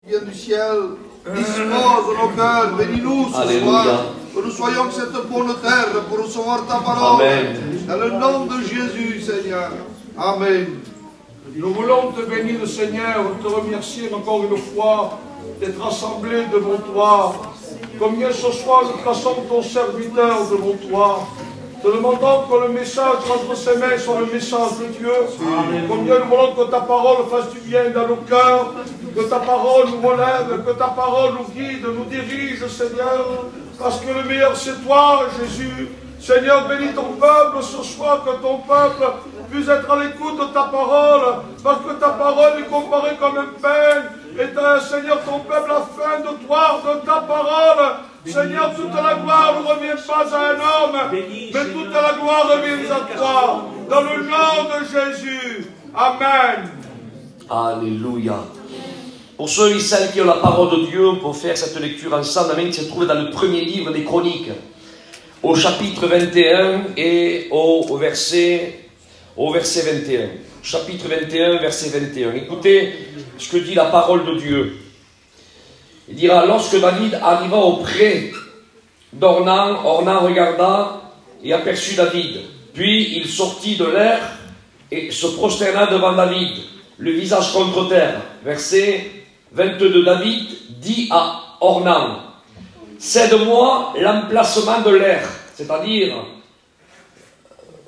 Vient du ciel, dispose nos cœurs, bénis-nous ce soir, que nous soyons que cette bonne terre pour recevoir ta parole. Amen. Dans le nom de Jésus, Seigneur. Amen. Nous voulons te bénir, Seigneur, te remercier encore une fois d'être assemblés devant toi. Combien ce soir nous plaçons ton serviteur devant toi. Te demandons que le message entre ses mains soit le message de Dieu. Amen. Combien nous voulons que ta parole fasse du bien dans nos cœurs, que ta parole nous relève, que ta parole nous guide, nous dirige, Seigneur, parce que le meilleur c'est toi, Jésus. Seigneur, bénis ton peuple ce soir, que ton peuple puisse être à l'écoute de ta parole, parce que ta parole est comparée comme un pain, et Seigneur, ton peuple a faim de toi, de ta parole. Seigneur, toute la gloire ne revient pas à un homme, mais toute la gloire revient à toi, dans le nom de Jésus. Amen. Alléluia. Pour ceux et celles qui ont la parole de Dieu, pour faire cette lecture ensemble, amen, qui se trouve dans le premier livre des Chroniques, au chapitre 21 et au verset 21. Chapitre 21, verset 21. Écoutez ce que dit la parole de Dieu. Il dira, lorsque David arriva auprès d'Ornan, Ornan regarda et aperçut David. Puis il sortit de l'air et se prosterna devant David, le visage contre terre. Verset 22, David dit à Ornan, cède-moi l'emplacement de l'air, c'est-à-dire,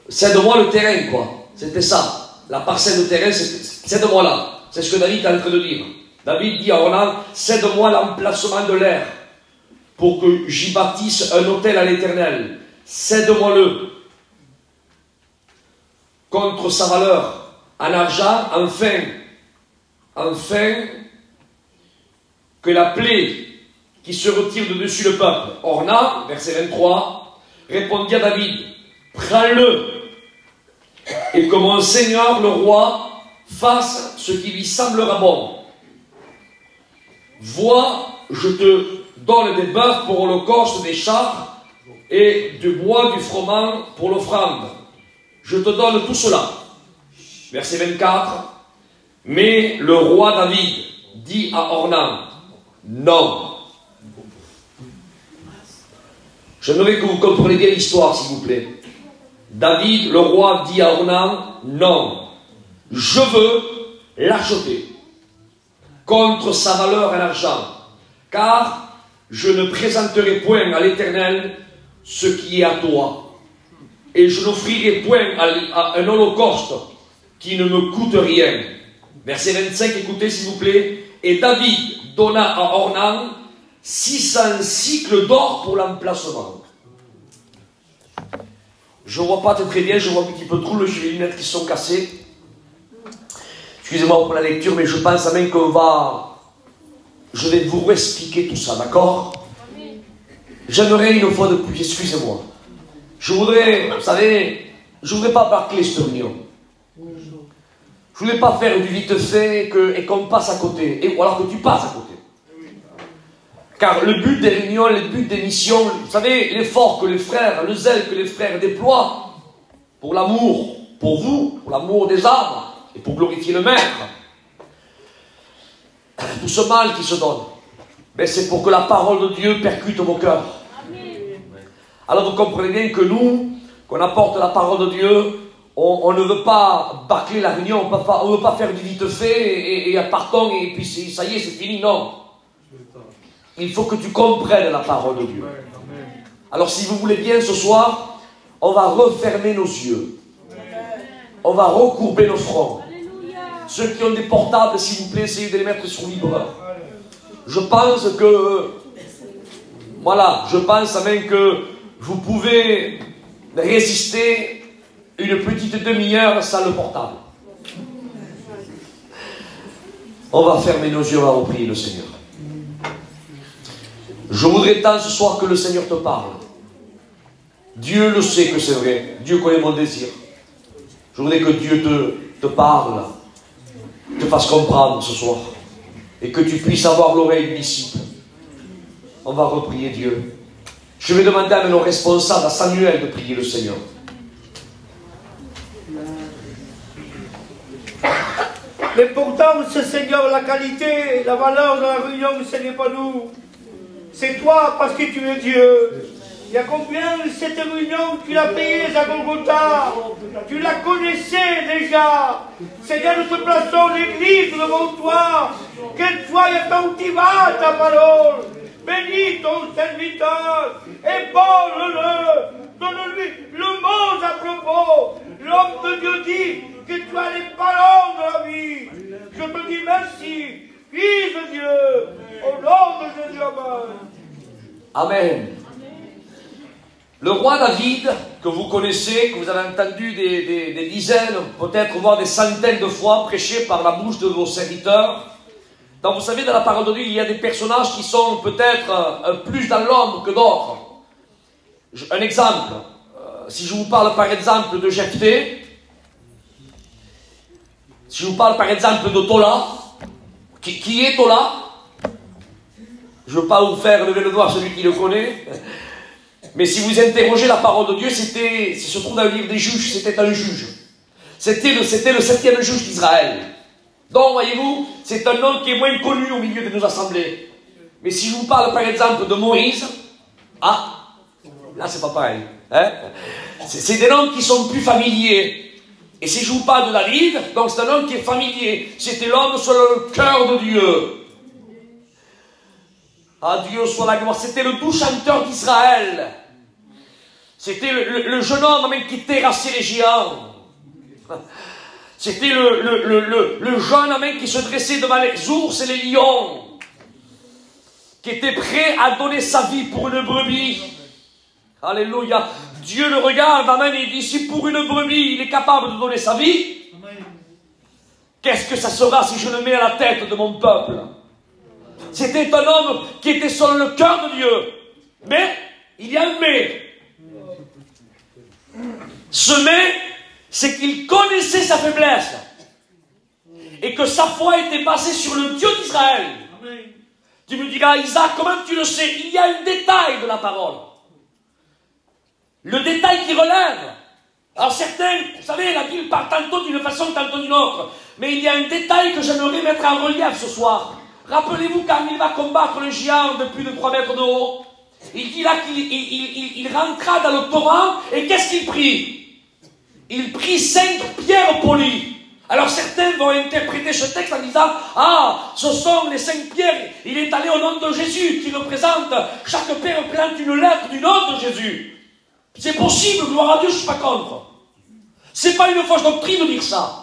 cède-moi le terrain, quoi. C'était ça. La parcelle de terrain, cède-moi là. C'est ce que David est en train de dire. David dit à Ornan, cède-moi l'emplacement de l'air pour que j'y bâtisse un autel à l'Éternel. Cède-moi-le contre sa valeur en argent, enfin que la plaie qui se retire de dessus le peuple. Ornan, verset 23, répondit à David, prends-le et que mon Seigneur le roi fasse ce qui lui semblera bon. Vois, je te donne des bœufs pour l'holocauste, des chars et du bois, du froment pour l'offrande. Je te donne tout cela. Verset 24. Mais le roi David dit à Ornan, non. J'aimerais que vous compreniez bien l'histoire, s'il vous plaît. David, le roi, dit à Ornan, non. Je veux l'acheter contre sa valeur en argent, car je ne présenterai point à l'Éternel ce qui est à toi, et je n'offrirai point à un holocauste qui ne me coûte rien. Verset 25, écoutez s'il vous plaît. Et David donna à Ornan 600 cycles d'or pour l'emplacement. Je ne vois pas très bien, je vois un petit peu trouble, j'ai les lunettes qui sont cassées. Excusez-moi pour la lecture, mais je pense même je vais vous expliquer tout ça, d'accord? J'aimerais une fois de plus, excusez-moi. Je voudrais, vous savez, je ne voudrais pas bâcler cette réunion. Je ne voudrais pas faire du vite fait et qu'on passe à côté, ou alors que tu passes à côté. Car le but des réunions, le but des missions, vous savez, l'effort que les frères, le zèle que les frères déploient pour l'amour, pour vous, pour l'amour des âmes, et pour glorifier le Maître, tout ce mal qui se donne, ben c'est pour que la parole de Dieu percute vos cœurs. Alors vous comprenez bien que nous, qu'on apporte la parole de Dieu, on ne veut pas bâcler la réunion, on ne veut pas faire du vite fait et partons et puis ça y est, c'est fini, non. Il faut que tu comprennes la parole de Dieu. Alors si vous voulez bien ce soir, on va refermer nos yeux. On va recourber nos fronts. Ceux qui ont des portables, s'il vous plaît, essayez de les mettre sur vibreur. Je pense que, voilà, je pense même que vous pouvez résister une petite demi-heure sans le portable. On va fermer nos yeux, on va prier le Seigneur. Je voudrais tant ce soir que le Seigneur te parle. Dieu le sait que c'est vrai. Dieu connaît mon désir. Je voudrais que Dieu te parle, te fasse comprendre ce soir, et que tu puisses avoir l'oreille du disciple. On va reprier Dieu. Je vais demander à nos responsables, à Samuel, de prier le Seigneur. L'important, c'est Seigneur, la qualité, la valeur de la réunion, ce n'est pas nous. C'est toi parce que tu es Dieu. Il y a combien cette réunion tu l'as payée à Golgotha? Tu la connaissais déjà. Seigneur, nous te plaçons l'église devant toi. Qu'elle soit attentive ta parole. Bénis ton serviteur. Épaule-le. Donne-lui le mot à propos. L'homme de Dieu dit que tu as les paroles de la vie. Je te dis merci. Fils de Dieu. Au nom de Jésus. Amen. Le roi David, que vous connaissez, que vous avez entendu des dizaines, peut-être voire des centaines de fois prêché par la bouche de vos serviteurs. Donc vous savez, dans la parole de Dieu, il y a des personnages qui sont peut-être plus dans l'ombre que d'autres. Un exemple, si je vous parle par exemple de Jephthé, si je vous parle par exemple de Tola, qui est Tola? Je ne veux pas vous faire lever le doigt à celui qui le connaît. Mais si vous interrogez la parole de Dieu, ça se trouve dans le livre des juges, c'était un juge. C'était le 7e juge d'Israël. Donc, voyez-vous, c'est un homme qui est moins connu au milieu de nos assemblées. Mais si je vous parle par exemple de Moïse, là c'est pas pareil. Hein? C'est des noms qui sont plus familiers. Et si je vous parle de David, donc c'est un homme qui est familier. C'était l'homme sur le cœur de Dieu. Ah, Dieu soit la gloire. C'était le doux chanteur d'Israël. C'était le jeune homme même qui terrassait les géants. C'était le jeune homme qui se dressait devant les ours et les lions. Qui était prêt à donner sa vie pour une brebis. Alléluia. Dieu le regarde, amen, et il dit, si pour une brebis il est capable de donner sa vie, qu'est-ce que ça sera si je le mets à la tête de mon peuple? C'était un homme qui était sur le cœur de Dieu. Mais, il y a un mais. Ce mais, c'est qu'il connaissait sa faiblesse. Et que sa foi était basée sur le Dieu d'Israël. Tu me diras, Isaac, comment tu le sais? Il y a un détail de la parole. Le détail qui relève. Alors certains, vous savez, la Bible parle tantôt d'une façon, tantôt d'une autre. Mais il y a un détail que j'aimerais mettre en relief ce soir. Rappelez-vous quand il va combattre le géant de plus de 3 mètres de haut. Il dit là qu'il rentra dans le torrent et qu'est-ce qu'il prit? Il prit 5 pierres polies. Alors certains vont interpréter ce texte en disant, ce sont les 5 pierres. Il est allé au nom de Jésus qui représente, chaque pierre représente une lettre du nom de Jésus. C'est possible, gloire à Dieu, je ne suis pas contre. C'est pas une fausse doctrine de dire ça.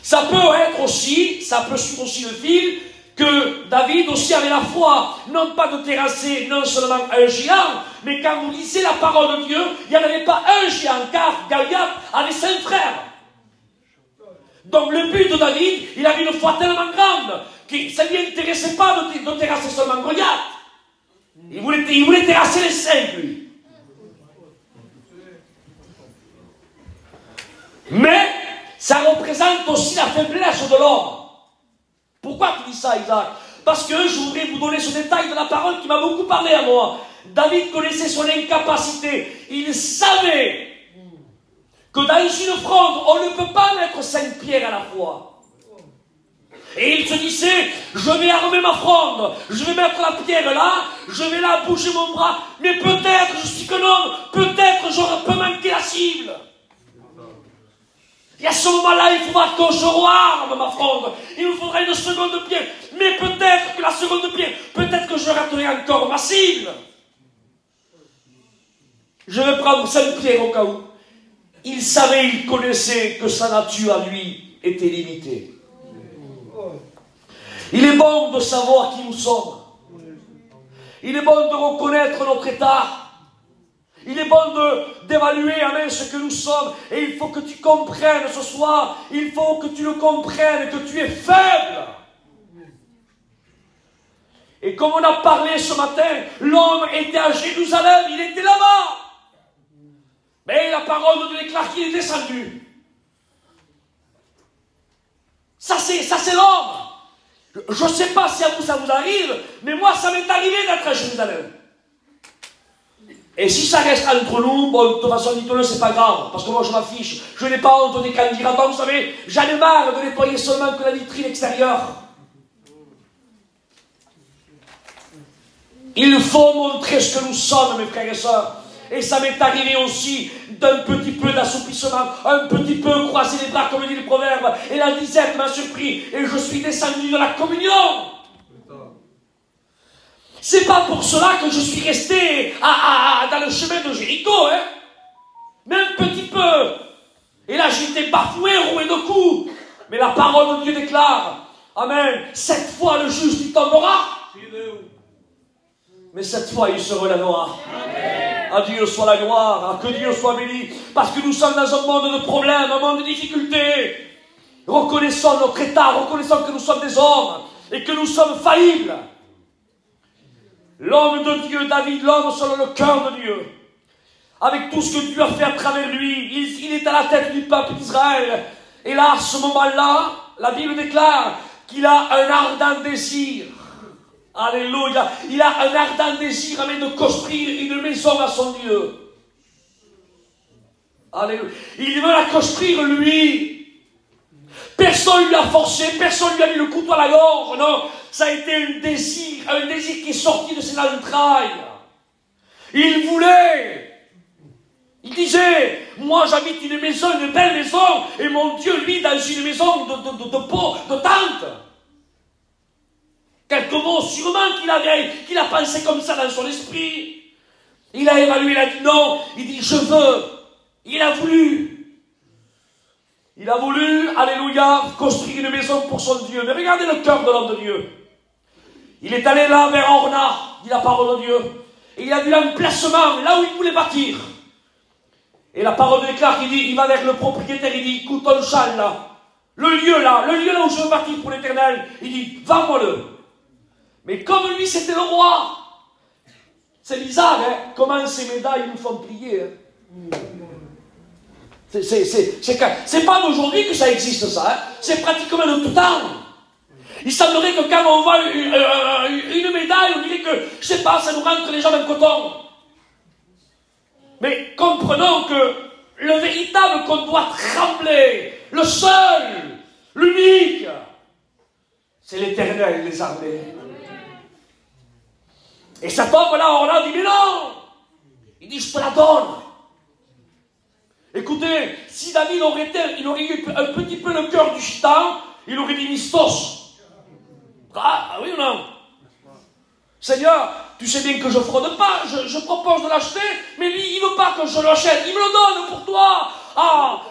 Ça peut suivre aussi le fil que David aussi avait la foi, non pas de terrasser non seulement un géant, mais quand vous lisez la parole de Dieu, il n'y en avait pas un géant, car Goliath avait 5 frères. Donc le but de David, il avait une foi tellement grande que ça ne lui intéressait pas de terrasser seulement Goliath. Il voulait terrasser les 5, lui. Mais ça représente aussi la faiblesse de l'homme. Pourquoi tu dis ça, Isaac? Parce que je voudrais vous donner ce détail de la parole qui m'a beaucoup parlé à moi. David connaissait son incapacité. Il savait que dans une fronde, on ne peut pas mettre 5 pierres à la fois. Et il se disait, je vais armer ma fronde, je vais mettre la pierre là, je vais là bouger mon bras, mais peut-être, je suis qu'un homme, peut-être j'aurais peu manqué la cible. Et à ce moment-là, il faudra que je rearme ma fronde. Il me faudra une seconde pierre. Mais peut-être que la seconde pierre, peut-être que je raterai encore ma cible. Je vais prendre 5 pierres au cas où. Il savait, il connaissait que sa nature à lui était limitée. Il est bon de savoir qui nous sommes. Il est bon de reconnaître notre état. Il est bon d'évaluer, amen, ce que nous sommes. Et il faut que tu comprennes ce soir, il faut que tu le comprennes, que tu es faible. Et comme on a parlé ce matin, l'homme était à Jérusalem, il était là-bas. Mais la parole nous déclare qu'il est descendu. Ça c'est l'homme. Je ne sais pas si à vous ça vous arrive, mais moi ça m'est arrivé d'être à Jérusalem. Et si ça reste entre nous, bon, de toute façon, dites-le, c'est pas grave, parce que moi je m'affiche, je n'ai pas honte des candidats, vous savez, j'en ai marre de nettoyer seulement que la vitrine extérieure. Il faut montrer ce que nous sommes, mes frères et sœurs. Et ça m'est arrivé aussi d'un petit peu d'assoupissement, un petit peu croiser les bras, comme dit le proverbe, et la disette m'a surpris, et je suis descendu de la communion. C'est pas pour cela que je suis resté dans le chemin de Jéricho, hein. Mais un petit peu. Et là, j'étais bafoué, roué de coups. Mais la parole de Dieu déclare, amen, 7 fois le juste il tombera. Mais 7 fois il se relèvera. Amen. À Dieu soit la gloire, que Dieu soit béni. Parce que nous sommes dans un monde de problèmes, un monde de difficultés. Reconnaissons notre état, reconnaissons que nous sommes des hommes et que nous sommes faillibles. L'homme de Dieu, David, l'homme selon le cœur de Dieu, avec tout ce que Dieu a fait à travers lui, il est à la tête du peuple d'Israël. Et là, à ce moment-là, la Bible déclare qu'il a un ardent désir. Alléluia. Il a un ardent désir de construire une maison à son Dieu. Alléluia. Il veut la construire lui. Personne ne lui a forcé, personne ne lui a mis le couteau à la gorge, non. Ça a été un désir qui est sorti de ses entrailles. Il voulait. Il disait, moi j'habite une maison, une belle maison, et mon Dieu, lui, dans une maison de tente. Quelques mots sûrement qu'il a pensé comme ça dans son esprit. Il a évalué, il a dit non, il dit je veux. Il a voulu. Il a voulu, alléluia, construire une maison pour son Dieu. Mais regardez le cœur de l'homme de Dieu. Il est allé là vers Orna, dit la parole de Dieu. Et il a vu l'emplacement, là où il voulait bâtir. Et la parole déclare qu'il dit, il va vers le propriétaire, il dit, écoute ton champ là, le lieu là où je veux bâtir pour l'éternel, il dit, vends-moi-le. Mais comme lui c'était le roi, c'est bizarre, hein, comment ces médailles nous font plier. Hein. C'est pas d'aujourd'hui que ça existe ça, hein. C'est pratiquement de tout temps. Il semblerait que quand on voit une médaille, on dirait que, je sais pas, ça nous rentre les jambes en coton. Mais comprenons que le véritable qu'on doit trembler, le seul, l'unique, c'est l'Éternel, les armées. Et cet homme-là, on a dit, mais non. Il dit, je te la donne. Écoutez, si David il aurait eu un petit peu le cœur du chitan, il aurait dit mistos. Ah oui ou non? Seigneur, tu sais bien que je fraude pas, je propose de l'acheter, mais lui, il veut pas que je l'achète, il me le donne pour toi. Ah,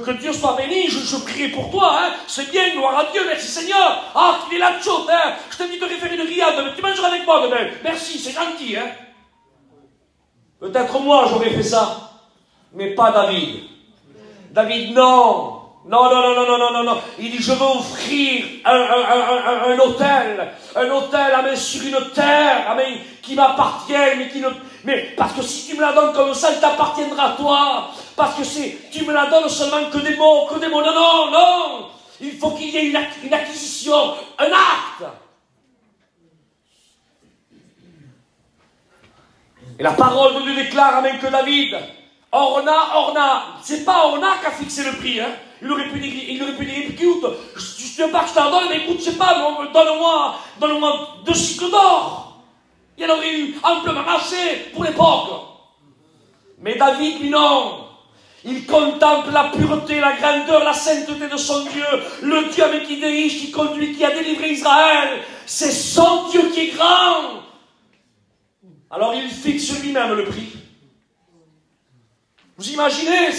que Dieu soit béni, je prie pour toi, hein. C'est bien, gloire à Dieu, merci Seigneur. Ah, qu'il est la chaude, hein. Je t'invite à faire une riade, mais tu mangeras avec moi demain. Merci, c'est gentil, hein. Peut-être moi, j'aurais fait ça. Mais pas David. David, non. Non. Il dit, je veux offrir un hôtel, amen, sur une terre, amen, qui m'appartient, mais parce que si tu me la donnes comme ça, elle t'appartiendra à toi. Parce que tu me la donnes seulement que des mots, non. Il faut qu'il y ait une acquisition, un acte. Et la parole de Dieu déclare, amen, que David, Orna, c'est pas Orna qui a fixé le prix, hein. Il aurait pu dire, écoute, je ne veux pas que je t'en donne, mais écoute, je sais pas, donne-moi 2 cycles d'or. Il y en aurait eu amplement assez pour l'époque. Mais David, lui, non. Il contemple la pureté, la grandeur, la sainteté de son Dieu, le Dieu avec qui dirige, qui conduit, qui a délivré Israël. C'est son Dieu qui est grand. Alors il fixe lui-même le prix. Vous imaginez,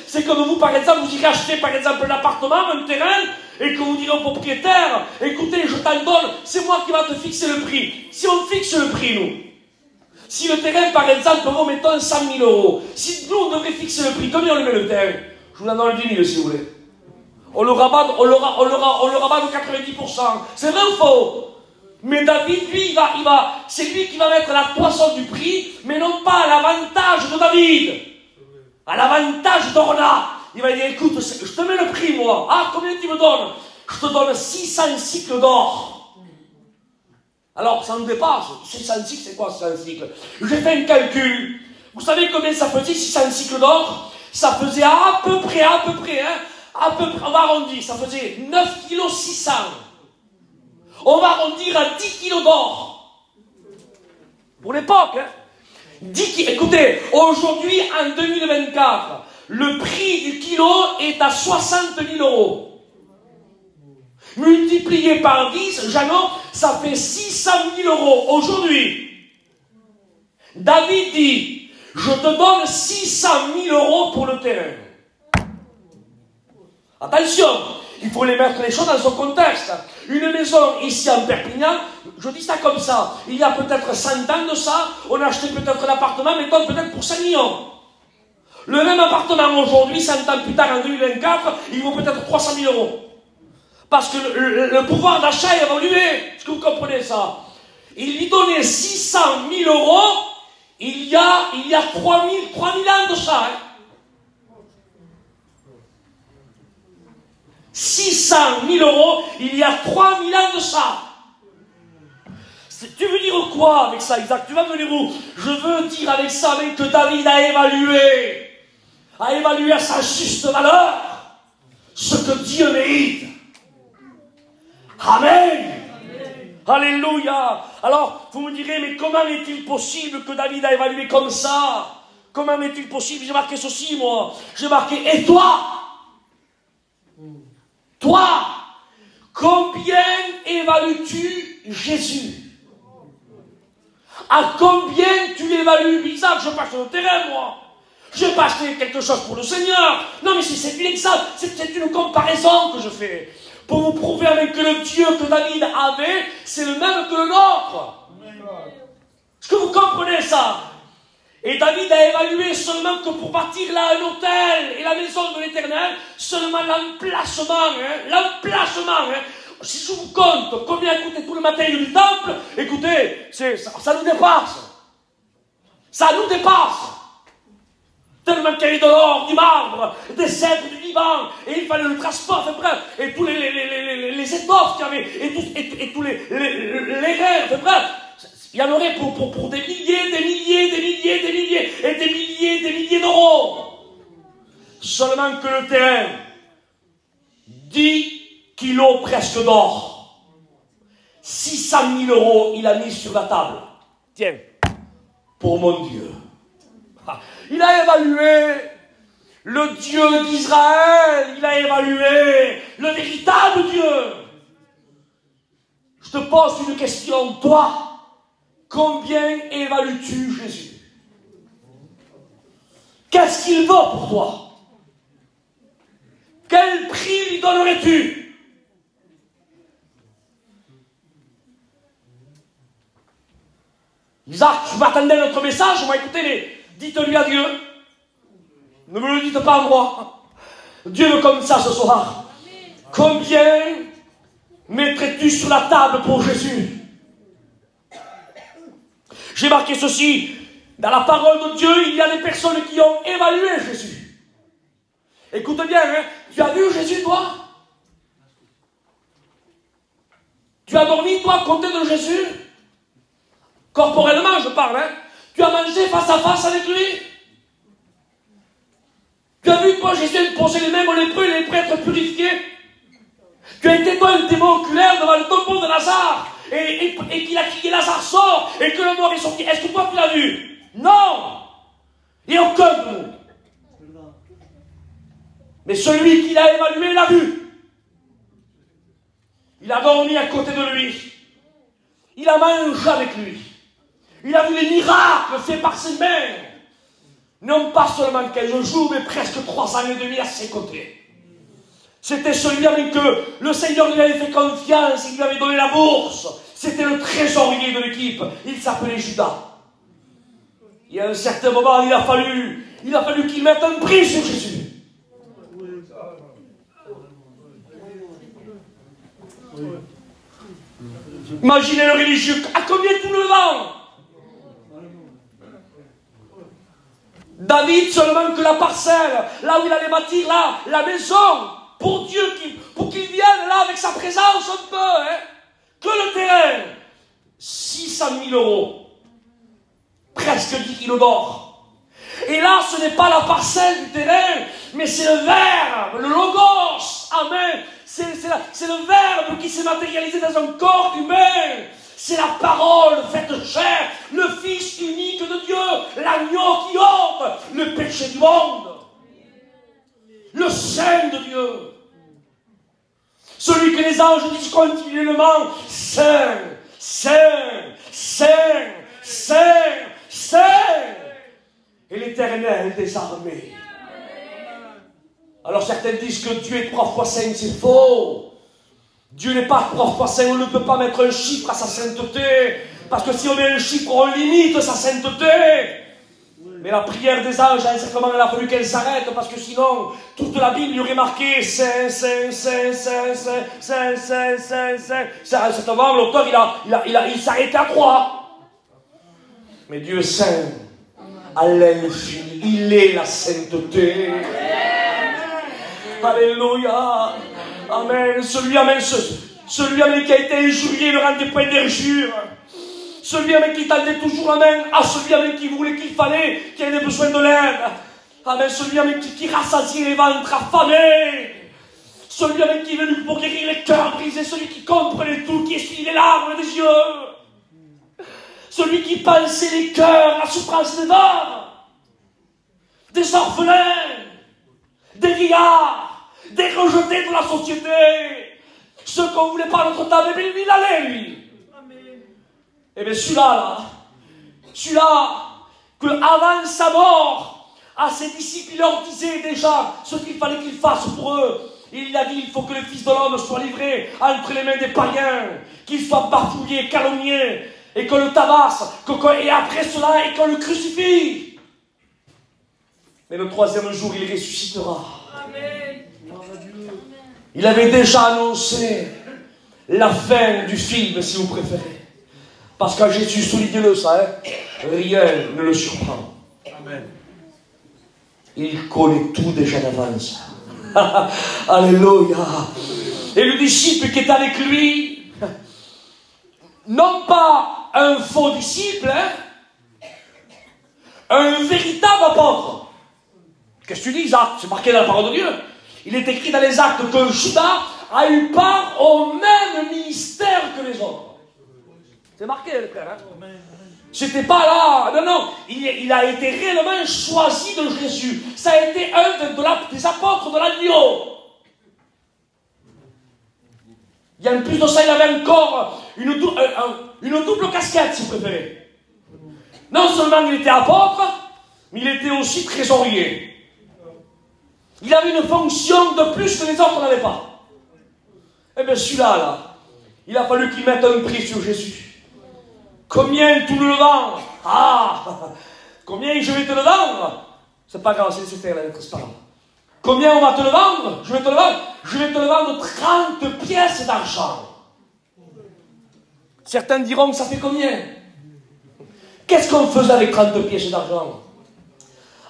c'est comme vous, par exemple, vous irez acheter, par exemple, un appartement, un terrain, et que vous direz au propriétaire, écoutez, je t'en donne, c'est moi qui va te fixer le prix. Si on fixe le prix, nous, si le terrain, par exemple, nous mettons 100 000 euros, si nous, on devrait fixer le prix, combien on le met le terrain? Je vous en donne 10 000, si vous voulez. On le rabat de 90%. C'est vrai ou faux? Mais David, lui, c'est lui qui va mettre la toison du prix, mais non pas à l'avantage de David. À l'avantage d'Orna. Il va dire, écoute, je te mets le prix, moi. Ah, combien tu me donnes? Je te donne 600 cycles d'or. Alors, ça nous dépasse. 600 cycles, c'est quoi 600 cycles? J'ai fait un calcul. Vous savez combien ça faisait si c'est un cycle d'or? Ça faisait à peu près, on va arrondir, ça faisait 9 kg 600. On va arrondir à 10 kg d'or. Pour l'époque, hein. Écoutez, aujourd'hui, en 2024, le prix du kilo est à 60 000 euros. Multiplié par 10, Jeannot, ça fait 600 000 euros. Aujourd'hui, David dit, je te donne 600 000 euros pour le terrain. Attention, il faut les mettre les choses dans son contexte. Une maison ici en Perpignan, je dis ça comme ça, il y a peut-être 100 ans de ça, on a acheté peut-être l'appartement, mettons peut-être pour 5 millions. Le même appartement aujourd'hui, 100 ans plus tard, en 2024, il vaut peut-être 300 000 euros. Parce que le pouvoir d'achat a évolué. Est-ce que vous comprenez ça? Il lui donnait 600 000 euros, il y a 3 000 ans de ça. Hein. 600 000 euros, il y a 3 000 ans de ça. Tu veux dire quoi avec ça, Isaac? Tu vas me dire où? Je veux dire avec ça même que David a évalué à sa juste valeur ce que Dieu mérite. Amen. Alléluia. Alors, vous me direz, mais comment est-il possible que David a évalué comme ça? Comment est-il possible? J'ai marqué ceci, moi. J'ai marqué, et toi? Toi, combien évalues-tu Jésus? À combien tu l'évalues? Isaac, je passe le terrain, moi. Je vais pas acheter quelque chose pour le Seigneur. Non, mais c'est une exemple, c'est une comparaison que je fais. Pour vous prouver avec que le Dieu que David avait, c'est le même que le nôtre. Est-ce que vous comprenez ça? Et David a évalué seulement que pour bâtir là un hôtel et la maison de l'Éternel, seulement l'emplacement, si je vous compte combien coûtait tout le matériel du temple, écoutez, ça nous dépasse. Ça nous dépasse. Tellement qu'il y avait de l'or, du marbre, des cèdres du Liban, et il fallait le transport, bref, et tous les étoffes qu'il y avait, et tous les rêves, bref. Il y en aurait pour des milliers d'euros. Seulement que le terrain, 10 kilos presque d'or, 600 000 euros, il a mis sur la table. Tiens, pour mon Dieu. Il a évalué le Dieu d'Israël, il a évalué le véritable Dieu. Je te pose une question, toi. Combien évalues-tu Jésus? Qu'est-ce qu'il vaut pour toi? Quel prix lui donnerais-tu? Isaac, je m'attendais à notre message, moi écoutez, dites-lui à Dieu. Ne me le dites pas à moi. Dieu veut comme ça ce soir. Combien mettrais-tu sur la table pour Jésus? J'ai marqué ceci, dans la parole de Dieu, il y a des personnes qui ont évalué Jésus. Écoute bien, hein, tu as vu Jésus, toi? Tu as dormi, toi, à côté de Jésus? Corporellement, je parle, hein. Tu as mangé face à face avec lui? Tu as vu, toi, Jésus imposer les mains aux lépreux et les prêtres purifiés? Tu as été, toi, un témoin oculaire devant le tombeau de Lazare? Et qu'il a crié Lazare sort et que le mort est sorti. Est-ce que toi tu l'as vu? Non. Et aucun de nous. Mais celui qui l'a évalué l'a vu. Il a dormi à côté de lui. Il a mangé avec lui. Il a vu les miracles faits par ses mains. Non pas seulement 15 jours, mais presque 3 ans et demi à ses côtés. C'était celui avec que le Seigneur lui avait fait confiance, il lui avait donné la bourse. C'était le trésorier de l'équipe. Il s'appelait Judas. Et à un certain moment, il a fallu qu'il mette un prix sur Jésus. Imaginez le religieux. À combien tout le vend? David, seulement que la parcelle, là où il allait bâtir la maison, pour Dieu, pour qu'il vienne là avec sa présence un peu, hein, que le terrain, 600 000 euros, presque 10 kilos d'or. Et là, ce n'est pas la parcelle du terrain, mais c'est le verbe, le logos. Amen. C'est le verbe qui s'est matérialisé dans un corps humain. C'est la parole faite chair, le Fils unique de Dieu, l'agneau qui ôte le péché du monde. Le Saint de Dieu. Celui que les anges disent continuellement, Saint, Saint, Saint, Saint, Saint. Et l'Éternel des armées. Alors certains disent que Dieu est 3 fois saint, c'est faux. Dieu n'est pas 3 fois saint, on ne peut pas mettre un chiffre à sa sainteté. Parce que si on met un chiffre, on limite sa sainteté. Mais la prière des anges, à un certain moment, il a fallu qu'elle s'arrête, parce que sinon, toute la Bible y aurait marqué Saint, Saint, Saint, Saint, Saint, Saint, Saint, Saint, Saint. À un certain moment, l'auteur, il s'arrêtait à 3. Mais Dieu est saint, à l'infini, il est la sainteté. Alléluia. Amen. Celui qui a été injurié ne rendait point d'injure. Celui qui tendait toujours la main à celui qui voulait qu'il fallait, qui avait besoin de l'aide. Amen. Celui qui rassasiait les ventres affamés. Celui qui est venu pour guérir les cœurs brisés. Celui qui comprenait tout, qui essuyait les larmes des yeux. Celui qui pensait les cœurs, la souffrance des hommes. Des orphelins. Des vieillards. Des rejetés de la société. Ceux qu'on ne voulait pas à notre table, mais lui, il allait, lui. Et bien celui-là, que avant sa mort, à ses disciples, il leur disait déjà ce qu'il fallait qu'ils fassent pour eux. Il a dit, il faut que le Fils de l'homme soit livré entre les mains des païens, qu'il soit bafouillé, calomnié, et qu'on le tabasse, et après cela, et qu'on le crucifie. Mais le 3e jour, il ressuscitera. Amen. Il avait déjà annoncé la fin du film, si vous préférez. Parce qu'à Jésus, soulignez-le ça, rien ne le surprend. Amen. Il connaît tout déjà d'avance. Alléluia. Et le disciple qui est avec lui, non pas un faux disciple, un véritable apôtre. Qu'est-ce que tu dis, Isaac? C'est marqué dans la parole de Dieu. Il est écrit dans les actes que Judas a eu part au même ministère que les autres. C'est marqué, les frères. Hein? C'était pas là. Non, non. Il a été réellement choisi de Jésus. Ça a été un des apôtres de l'agneau. Il y a en plus de ça, il avait encore une double casquette, si vous préférez. Non seulement il était apôtre, mais il était aussi trésorier. Il avait une fonction de plus que les autres n'avaient pas. Eh bien, celui-là, il a fallu qu'il mette un prix sur Jésus. Combien tu le vends? Ah! Combien je vais te le vendre? C'est pas grave, c'est nécessaire, la lettre, c'est pas grave. Combien on va te le vendre? Je vais te le vendre 30 pièces d'argent. Certains diront, ça fait combien? Qu'est-ce qu'on faisait avec 30 pièces d'argent?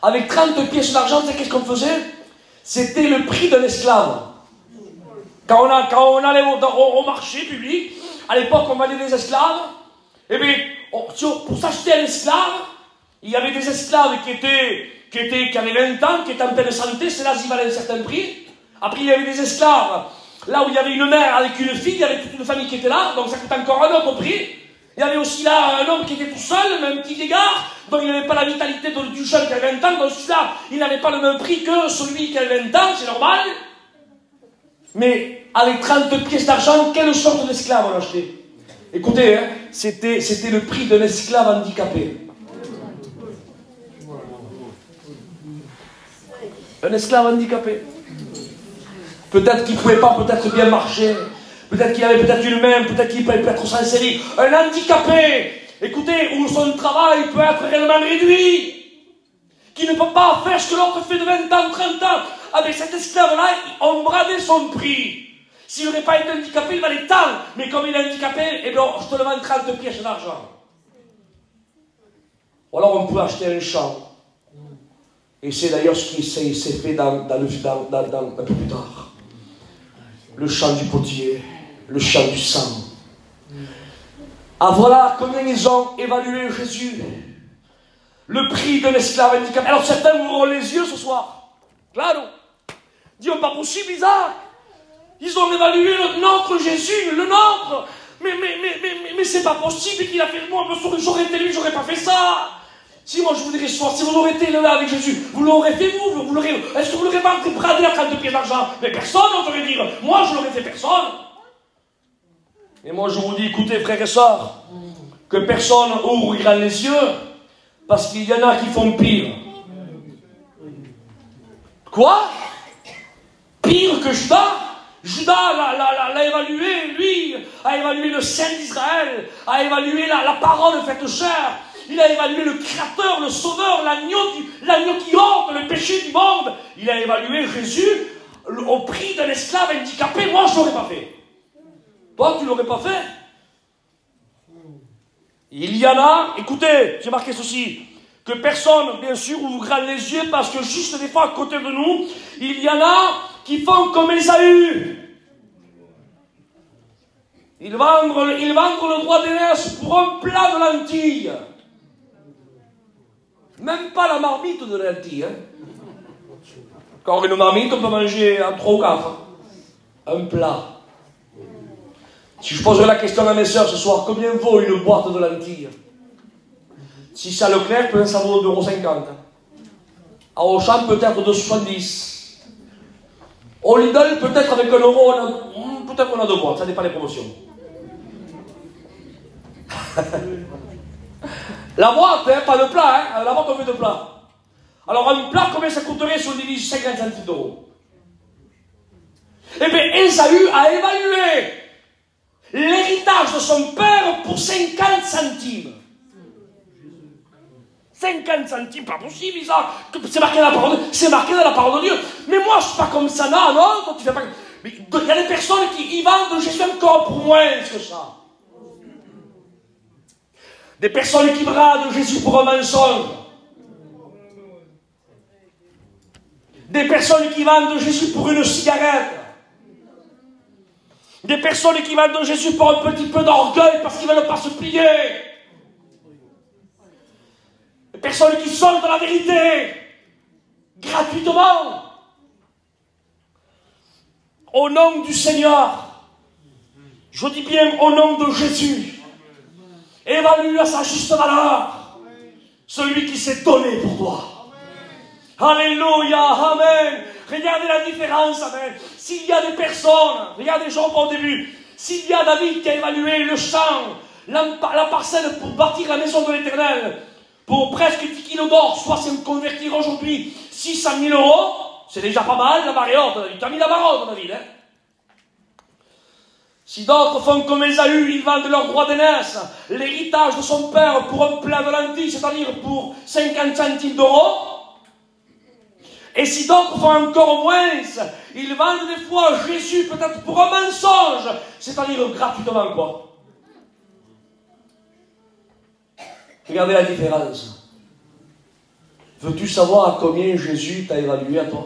Avec 30 pièces d'argent, c'est qu'est-ce qu'on faisait? C'était le prix d'un esclave. Quand on allait au marché public, à l'époque, on vendait des esclaves. Eh bien, pour s'acheter un esclave, il y avait des esclaves qui avaient 20 ans, qui étaient en pleine santé, ceux-là, ils valaient un certain prix. Après, il y avait des esclaves, là où il y avait une mère avec une fille, il y avait toute une famille qui était là, donc ça coûte encore un autre prix. Il y avait aussi là un homme qui était tout seul, même un petit vieillard, donc il n'avait pas la vitalité du jeune qui avait 20 ans, donc celui-là, il n'avait pas le même prix que celui qui avait 20 ans, c'est normal. Mais avec 30 pièces d'argent, quelle sorte d'esclave on achetait? Écoutez, hein, c'était le prix d'un esclave handicapé. Un esclave handicapé. Peut-être qu'il ne pouvait pas peut-être bien marcher. Peut-être qu'il avait peut-être une main, peut-être qu'il pouvait être sans série. Un handicapé, écoutez, où son travail peut être réellement réduit. Qui ne peut pas faire ce que l'autre fait de 20 ans, 30 ans. Avec cet esclave-là, on bradait son prix. S'il n'aurait pas été handicapé, il valait tant. Mais comme il est handicapé, eh bien, je te le vends 30 pièces d'argent. Ou alors on peut acheter un champ. Et c'est d'ailleurs ce qui s'est fait un peu plus tard. Le champ du potier, le champ du sang. Ah voilà combien ils ont évalué Jésus. le prix d'un esclave handicapé. Alors certains ouvriront les yeux ce soir. Claro. Disons, pas possible, Isaac. Ils ont évalué notre Jésus, le nôtre. Mais c'est pas possible qu'il a fait moi. J'aurais été lui, j'aurais pas fait ça. Si moi je vous dirais ce soir, si vous aurez été là avec Jésus, vous l'aurez fait vous l'aurez. Est-ce que vous l'aurez pas bradé à 32 pieds d'argent? Mais personne n'oserait dire. Moi je l'aurais fait personne. Et moi je vous dis, écoutez frères et sœurs, que personne ouvrira les yeux, parce qu'il y en a qui font pire. Quoi? Pire que Judas? Judas l'a évalué, lui, a évalué le Saint d'Israël, a évalué la parole faite chair, il a évalué le Créateur, le Sauveur, l'agneau qui ôte le péché du monde. Il a évalué Jésus au prix d'un esclave handicapé. Moi, je ne l'aurais pas fait. Toi, tu ne l'aurais pas fait. Il y en a, écoutez, j'ai marqué ceci, que personne, bien sûr, ouvrira les yeux, parce que juste des fois, à côté de nous, il y en a qui font comme Ésaü. Ils vendent le droit d'aînesse pour un plat de lentilles. Même pas la marmite de lentilles. Hein. Quand une marmite, on peut manger en 3 ou 4. Un plat. Si je poserais la question à mes soeurs ce soir, combien vaut une boîte de lentilles? Si c'est à Leclerc, peut-être ça vaut 2,50 €. À Auchan, peut-être 2,70 €. Au Lidl, peut-être avec 1 €, peut-être on a 2 boîtes, ça dépend des promotions. La boîte, hein, pas de plat, hein, la boîte on fait de plat. Alors un plat, combien ça coûterait si on divise 50 centimes d'euros? Eh bien, Ésaü a évalué l'héritage de son père pour 50 centimes. 50 centimes, pas possible, Isaac. C'est marqué dans la parole de Dieu. Mais moi, je ne suis pas comme ça, non, toi, tu fais pas. Mais il y a des personnes qui y vendent Jésus encore pour moins que ça. Des personnes qui bradent Jésus pour un mensonge. Des personnes qui vendent Jésus pour une cigarette. Des personnes qui vendent Jésus pour un petit peu d'orgueil parce qu'ils ne veulent pas se plier. Des personnes qui soldent la vérité gratuitement. Au nom du Seigneur, je dis bien au nom de Jésus, évalue à sa juste valeur celui qui s'est donné pour toi. Alléluia, amen. Regardez la différence, amen. S'il y a des personnes, regardez Job au début, s'il y a David qui a évalué le champ, la parcelle pour bâtir la maison de l'Éternel, pour presque 10 kilos d'or, soit si on convertir aujourd'hui 600 000 €, c'est déjà pas mal, la barre est haute, David. Tu as mis la barre haute, David, hein. Si d'autres font comme Ésaü, ils vendent leur droit d'aînesse, l'héritage de son père pour un plat de lentilles, c'est-à-dire pour 50 centimes d'euros. Et si d'autres font encore moins, ils vendent des fois Jésus peut-être pour un mensonge, c'est-à-dire gratuitement, quoi. Regardez la différence. Veux-tu savoir à combien Jésus t'a évalué à toi?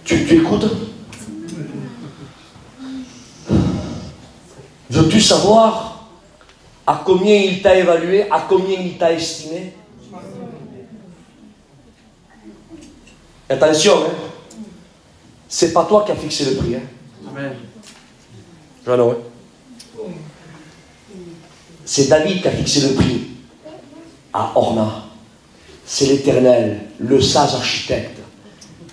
Tu écoutes? Veux-tu savoir à combien il t'a évalué, à combien il t'a estimé? Attention, hein. C'est pas toi qui as fixé le prix, hein. Amen. Non, hein. C'est David qui a fixé le prix à Orna. C'est l'Éternel, le sage architecte,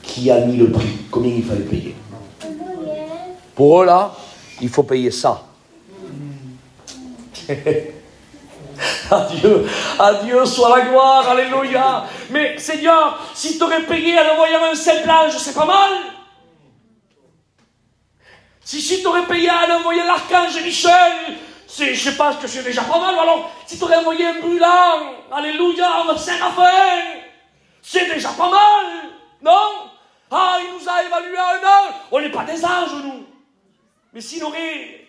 qui a mis le prix. Combien il fallait payer? Pour eux, là, il faut payer ça. Adieu soit la gloire, alléluia. Mais Seigneur, si tu aurais payé en envoyant un simple ange, c'est pas mal. Si tu aurais payé en envoyant l'archange Michel, je pense que c'est déjà pas mal. Alors, si tu aurais envoyé un brûlant, alléluia, un séraphin, c'est déjà pas mal, non? Ah, il nous a évalué à un ange. On n'est pas des anges, nous. Mais s'il aurait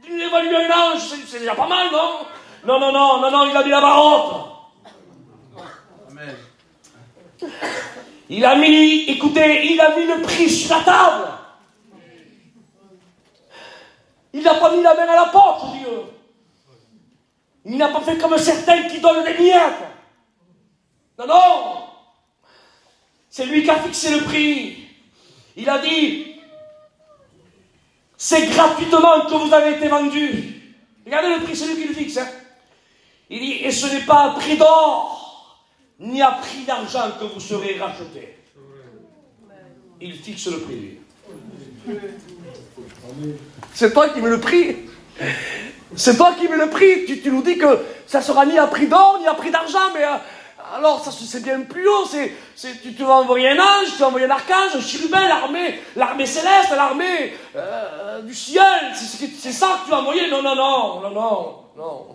évalué un ange, c'est déjà pas mal, non? Non, il a mis la barotte. Amen. il a mis le prix sur la table. Il n'a pas mis la main à la porte, Dieu. Il n'a pas fait comme certains qui donnent des miettes. Non, non. C'est lui qui a fixé le prix. Il a dit, c'est gratuitement que vous avez été vendus. Regardez le prix, c'est lui qui le fixe. Hein. Il dit, et ce n'est pas à prix d'or, ni à prix d'argent que vous serez rachetés. Il fixe le prix, lui. C'est toi qui mets le prix. C'est toi qui mets le prix. Tu nous dis que ça sera ni à prix d'or, ni à prix d'argent, mais alors ça c'est bien plus haut. Tu vas envoyer un ange, tu vas envoyer un archange, un chérubin, l'armée céleste, l'armée du ciel. C'est ça que tu vas envoyer. Non, non, non, non, non, non.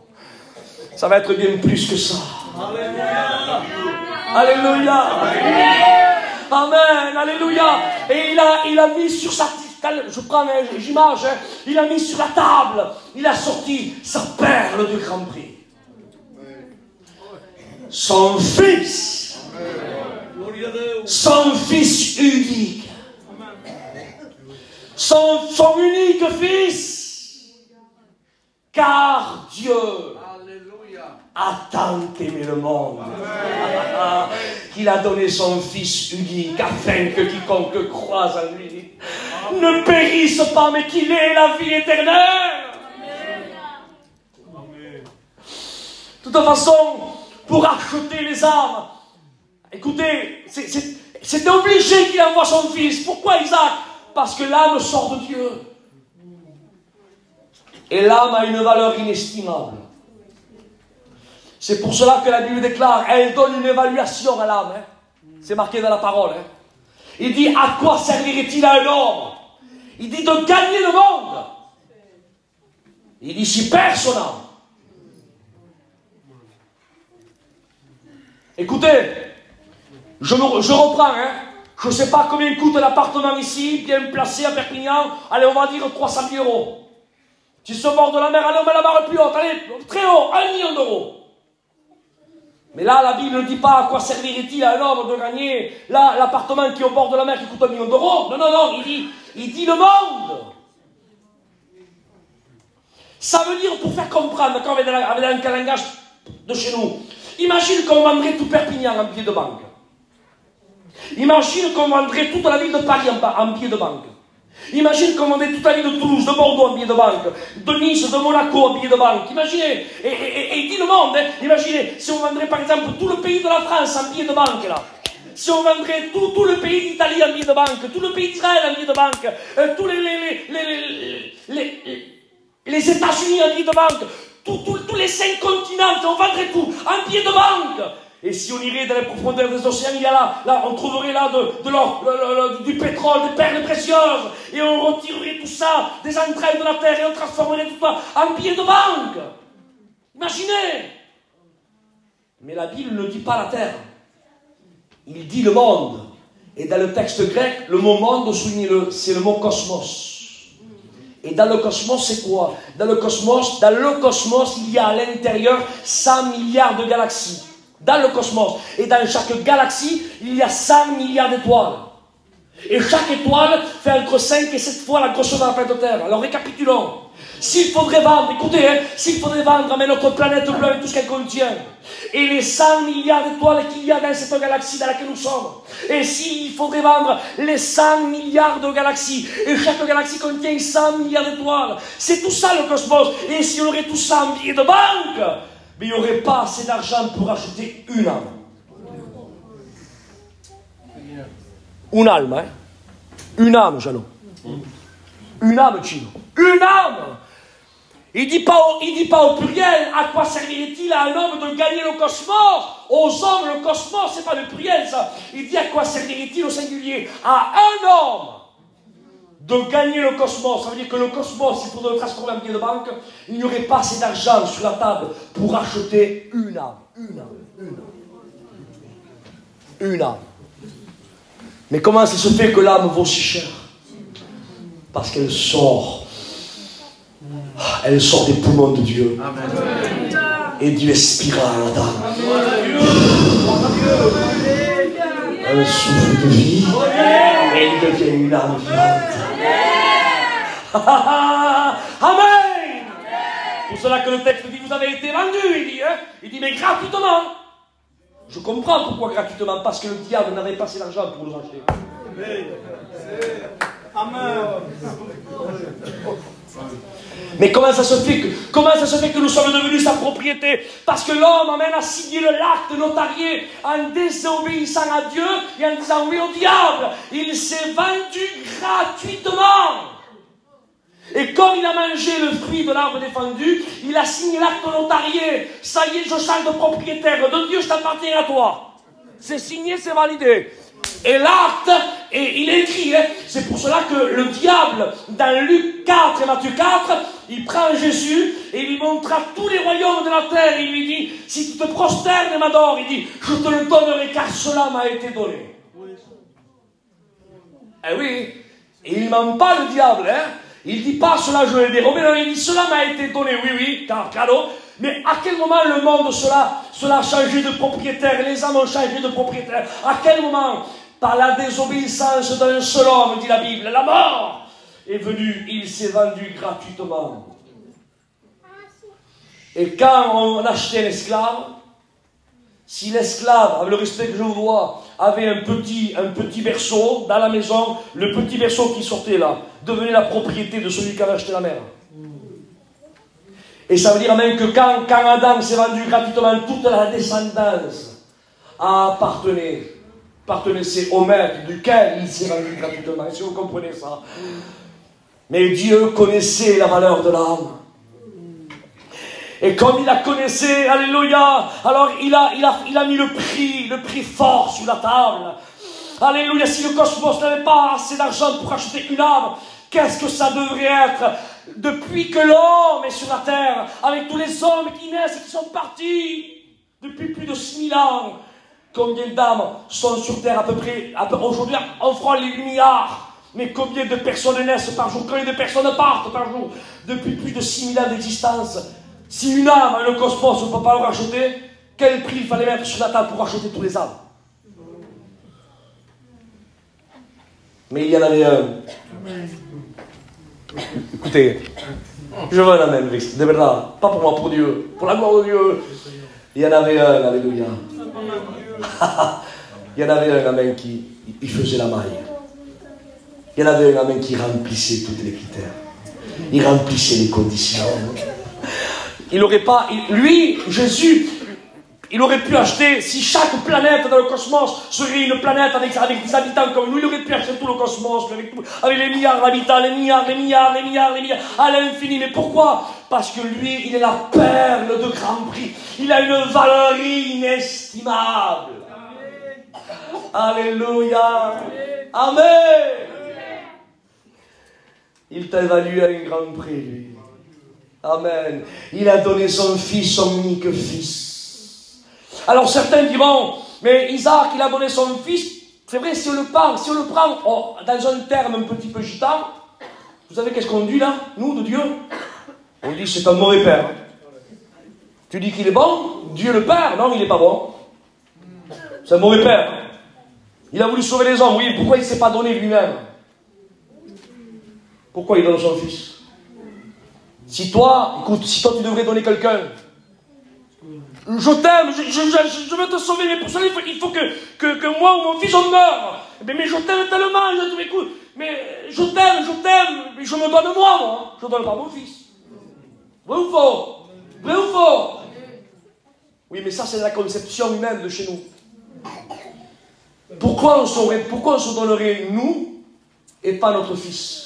Ça va être bien plus que ça. Alléluia. Alléluia. Amen. Alléluia. Et il a mis sur sa... Je prends l'image, hein. Il a mis sur la table, il a sorti sa perle de grand prix. Son fils unique, son unique fils, car Dieu a tant aimé le monde qu'il a donné son fils unique afin que quiconque croise en lui ne périsse pas, mais qu'il ait la vie éternelle. De toute façon, pour acheter les âmes, écoutez, c'était obligé qu'il envoie son fils. Pourquoi Isaac? Parce que l'âme sort de Dieu. Et l'âme a une valeur inestimable. C'est pour cela que la Bible déclare, elle donne une évaluation à l'âme. Hein. C'est marqué dans la parole. Hein. Il dit, à quoi servirait-il à un homme? Il dit de gagner le monde. Il dit, si perd son âme. Écoutez, je reprends. Hein. Je ne sais pas combien coûte l'appartement ici, bien placé à Perpignan. Allez, on va dire 300 000 €. Si c'est au bord de la mer, allez, on met la barre plus haute. Allez, très haut, 1 million d'euros. Mais là, la Bible ne dit pas à quoi servirait-il à un homme de gagner l'appartement qui est au bord de la mer qui coûte 1 million d'euros. Non, non, non, il dit le monde. Ça veut dire, pour faire comprendre, quand on est dans un langage de chez nous, imagine qu'on vendrait tout Perpignan en billets de banque. Imagine qu'on vendrait toute la ville de Paris en billets de banque. Imagine qu'on vendait toute la ville de Toulouse, de Bordeaux en billets de banque, de Nice, de Monaco en billets de banque. Imaginez, et il dit le monde, hein, imaginez, si on vendrait par exemple tout le pays de la France en billets de banque, là. Si on vendrait tout le pays d'Italie en billets de banque, tout le pays d'Israël en billets de banque, tous les États-Unis en billets de banque, tous les 5 continents, on vendrait tout en billets de banque. Et si on irait dans les profondeurs des océans, il y a là on trouverait là de l'or, du pétrole, des perles précieuses. Et on retirerait tout ça des entrailles de la terre et on transformerait tout ça en billets de banque. Imaginez. Mais la Bible ne dit pas la terre. Il dit le monde. Et dans le texte grec, le mot monde, soulignez-le, c'est le mot cosmos. Et dans le cosmos, c'est quoi? Dans le cosmos, il y a à l'intérieur 100 milliards de galaxies. Dans le cosmos. Et dans chaque galaxie, il y a 100 milliards d'étoiles. Et chaque étoile fait entre 5 et 7 fois la grosseur de la planète Terre. Alors récapitulons. S'il faudrait vendre, écoutez, hein, s'il faudrait vendre mais notre planète bleue avec tout ce qu'elle contient, et les 100 milliards d'étoiles qu'il y a dans cette galaxie dans laquelle nous sommes, et s'il faudrait vendre les 100 milliards de galaxies, et chaque galaxie contient 100 milliards d'étoiles, c'est tout ça le cosmos. Et si on aurait tout ça en billets de banque, mais il n'y aurait pas assez d'argent pour acheter une âme. Une âme, hein? Une âme, Jeannot. Une âme, Chino. Une âme! Il dit pas au pluriel, à quoi servirait-il à un homme de gagner le cosmos? Aux hommes, le cosmos, c'est pas le pluriel, ça. Il dit à quoi servirait-il au singulier? À un homme de gagner le cosmos. Ça veut dire que le cosmos, s'il faudrait le transformer en billet de banque, il n'y aurait pas assez d'argent sur la table pour acheter une âme. Une âme. Une âme. Une âme. Mais comment ça se fait que l'âme vaut si cher? Parce qu'elle sort. Elle sort des poumons de Dieu. Amen. Et Dieu expira à la dame. un souffle de vie et il devient une âme vivante. Amen. Pour cela que le texte dit, vous avez été vendus, il dit, mais gratuitement. Je comprends pourquoi gratuitement, parce que le diable n'avait pas assez d'argent pour nous acheter. Amen. Mais comment ça se fait que nous sommes devenus sa propriété? Parce que l'homme amène à signer l'acte notarié en désobéissant à Dieu et en disant oui au diable. Il s'est vendu gratuitement. Et comme il a mangé le fruit de l'arbre défendu, il a signé l'acte notarié. Ça y est, je sens de propriétaire de Dieu, je t'appartiens à toi. C'est signé, c'est validé. Et l'acte, il est écrit, c'est pour cela que le diable, dans Luc 4 et Matthieu 4, il prend Jésus et il lui montrera tous les royaumes de la terre. Il lui dit, si tu te prosternes et m'adores, il dit, je te le donnerai car cela m'a été donné. Eh oui, et il ne ment pas le diable, Il ne dit pas cela je l'ai dérobé, non, il dit cela m'a été donné, oui, car cadeau. Mais à quel moment le monde cela a changé de propriétaire, les hommes ont changé de propriétaire? À quel moment? Par la désobéissance d'un seul homme, dit la Bible, la mort est venue, il s'est vendu gratuitement. Et quand on achetait un esclave, si l'esclave, avec le respect que je vous dois, avait un petit berceau dans la maison, le petit berceau qui sortait là, devenait la propriété de celui qui avait acheté la mère. Et ça veut dire même que quand Adam s'est vendu gratuitement, toute la descendance appartenait au maître duquel il s'est vendu gratuitement. Si vous comprenez ça. Mais Dieu connaissait la valeur de l'âme. Et comme il la connaissait, alléluia, alors il a mis le prix fort sur la table. Alléluia, si le cosmos n'avait pas assez d'argent pour acheter une âme, qu'est-ce que ça devrait être? Depuis que l'homme est sur la terre, avec tous les hommes qui naissent et qui sont partis, depuis plus de 6000 ans, combien d'âmes sont sur terre à peu près aujourd'hui, on fera les milliards. Mais combien de personnes naissent par jour? Combien de personnes partent par jour? Depuis plus de 6000 ans d'existence. Si une âme, le cosmos, on ne peut pas le racheter, quel prix il fallait mettre sur la table pour racheter tous les âmes? Mais il y en avait un. Écoutez, je veux un amen, de verdad. Pas pour moi, pour Dieu. Pour la gloire de Dieu. Il y en avait un, alléluia. Il y en avait un amen qui faisait la maille. Il y en avait un amen qui remplissait tous les critères. Il remplissait les conditions. Il n'aurait pas... Lui, Jésus, il aurait pu acheter, si chaque planète dans le cosmos serait une planète avec des habitants comme nous, il aurait pu acheter tout le cosmos, avec les milliards d'habitants, les milliards, à l'infini. Mais pourquoi? Parce que lui, il est la perle de grand prix. Il a une valeur inestimable. Alléluia. Amen. Il t'a évalué à un grand prix, lui. Amen. Il a donné son fils, son unique fils. Alors certains diront, mais Isaac, il a donné son fils. C'est vrai, si on le prend dans un terme un petit peu gitan, vous savez qu'est-ce qu'on dit là, nous, de Dieu? On dit c'est un mauvais père. Tu dis qu'il est bon? Dieu le Père? Non, il n'est pas bon. C'est un mauvais père. Il a voulu sauver les hommes, oui, pourquoi il ne s'est pas donné lui-même? Pourquoi il donne son fils? Si toi tu devrais donner quelqu'un, je t'aime, je veux te sauver, mais pour cela il faut que moi ou mon fils on meure. Mais je t'aime tellement, écoute, mais je t'aime, mais je me donne moi, je ne donne pas mon fils. Vrai ou faux? Vrai ou faux? Oui, mais ça c'est la conception humaine de chez nous. Pourquoi on se donnerait nous et pas notre fils?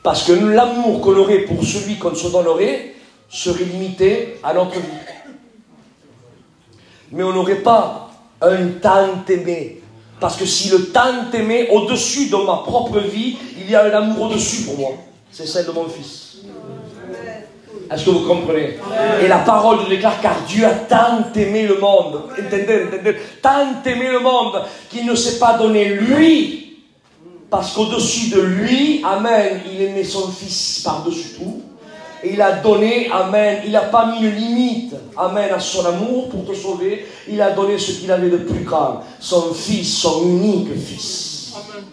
Parce que l'amour qu'on aurait pour celui qu'on se donnerait serait limité à notre vie. Mais on n'aurait pas un tant aimé. Parce que si le tant aimé, au-dessus de ma propre vie, il y a un amour au-dessus pour moi. C'est celle de mon fils. Est-ce que vous comprenez? Et la parole nous déclare, car Dieu a tant aimé le monde. Entendez, tant aimé le monde qu'il ne s'est pas donné lui. Parce qu'au-dessus de lui, amen, il aimait son fils par-dessus tout. et il a donné, amen. Il n'a pas mis une limite, amen, à son amour pour te sauver. Il a donné ce qu'il avait de plus grand, son fils, son unique fils. Amen.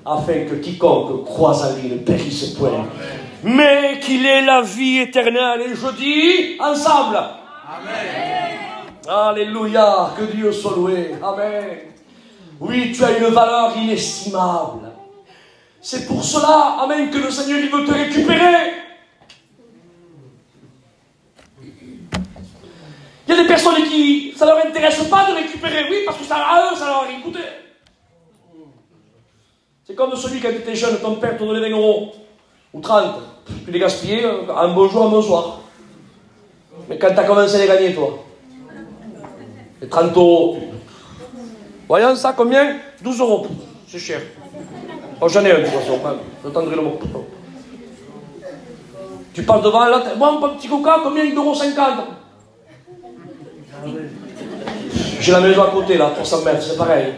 Afin que quiconque croise en lui ne périsse point, mais qu'il ait la vie éternelle. Et je dis ensemble, amen. Alléluia, que Dieu soit loué, amen. Oui, tu as une valeur inestimable. C'est pour cela, amen, que le Seigneur il veut te récupérer. Il y a des personnes qui, ça ne leur intéresse pas de récupérer, oui, parce que ça, à eux, ça leur a rien coûté. C'est comme celui quand tu étais jeune, ton père te donnait 20 € ou 30. Tu les gaspillais, un bonjour, un bonsoir. Mais quand tu as commencé à les gagner, toi, les 30 €. Voyons ça, combien? 12 €. C'est cher. Oh, j'en ai un de toute façon, j'entendrai le mot. Tu parles devant là, moi un petit coca, combien d'1,50 €? J'ai la maison à côté là, 300 mètres, c'est pareil.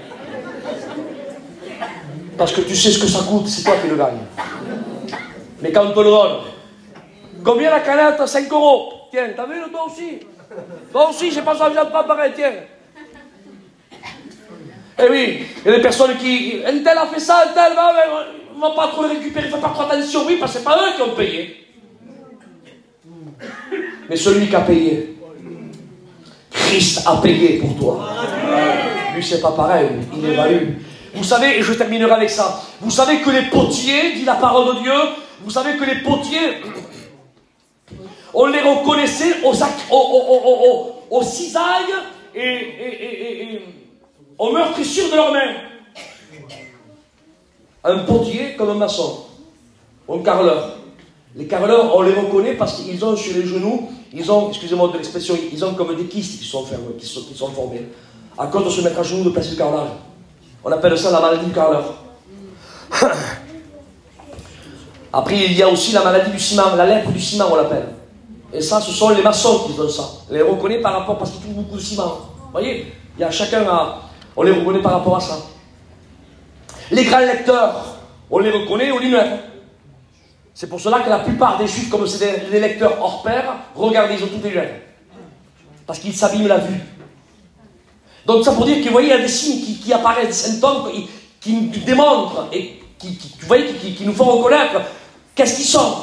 Parce que tu sais ce que ça coûte, c'est toi qui le gagne. Mais quand on te le donne, combien la canette? 5 €. Tiens, t'as vu, toi aussi? Toi aussi, j'ai pas besoin de pas pareil, tiens. Eh oui, il y a des personnes qui... Un tel a fait ça, un tel, on ne va pas trop le récupérer, il ne faut pas trop attention. Oui, parce que ce n'est pas eux qui ont payé. Mais celui qui a payé, Christ a payé pour toi. Lui, c'est pas pareil, il évalue. Vous savez, et je terminerai avec ça, vous savez que les potiers, dit la parole de Dieu, vous savez que les potiers, on les reconnaissait aux cisailles et aux meurtrissures de leurs mains. Un potier comme un maçon, un carreleur. Les carreleurs, on les reconnaît parce qu'ils ont sur les genoux, ils ont, excusez-moi de l'expression, ils ont comme des kystes qui sont formés. À cause de se mettre à genoux de placer le carrelage. On appelle ça la maladie du carreleur. Après, il y a aussi la maladie du ciment, la lèpre du ciment, on l'appelle. Et ça, ce sont les maçons qui ont ça. On les reconnaît par rapport, parce qu'ils trouvent beaucoup de ciment. Vous voyez, il y a chacun on les reconnaît par rapport à ça. Les grands lecteurs, on les reconnaît aux lunettes. C'est pour cela que la plupart des juifs, comme c'est des lecteurs hors pair, regardez, ils ont toutes les lunettes. Parce qu'ils s'abîment la vue. Donc ça pour dire que vous voyez, il y a des signes qui apparaissent, des symptômes qui nous démontrent et qui nous font reconnaître qu'est-ce qu'ils sont.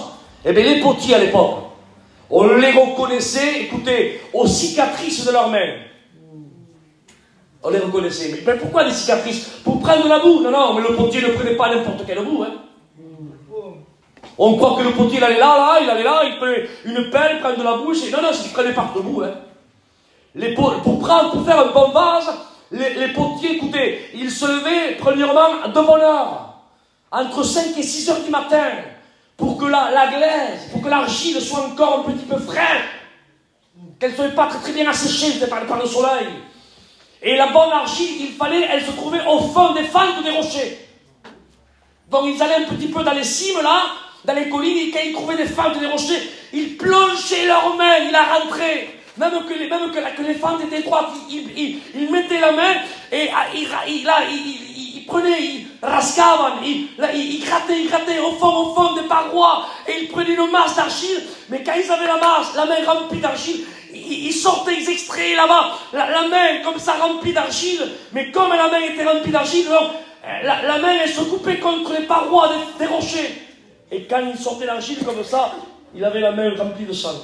Eh bien les potiers à l'époque, on les reconnaissait, écoutez, aux cicatrices de leurs mains. On les reconnaissait. Mais pourquoi des cicatrices? Pour prendre la boue? Non, mais le potier ne prenait pas n'importe quelle boue. Hein. On croit que le potier, il allait là, il prenait une pelle, il prenait de la boue. Non, c'est qu'il prenait par de boue. Hein. Pour faire un bon vase, les potiers, écoutez, ils se levaient premièrement de bonne heure, entre 5 et 6 heures du matin, pour que la glaise, pour que l'argile soit encore un petit peu fraîche, qu'elle ne soit pas très bien asséchée par le soleil. Et la bonne argile, elle se trouvait au fond des fentes des rochers. Donc ils allaient un petit peu dans les cimes là, dans les collines, et quand ils trouvaient des fentes des rochers, ils plongeaient leurs mains, ils la rentraient. Même que les fentes étaient étroites, ils mettaient la main et ils prenaient, ils rascavaient, ils grattaient au fond des parois et ils prenaient une masse d'argile. Mais quand ils avaient la main remplie d'argile, ils sortaient, ils extrayaient là-bas la main comme ça remplie d'argile. Mais comme la main était remplie d'argile, la main elle se coupait contre les parois des rochers. Et quand il sortait l'argile comme ça, il avait la main remplie de sang.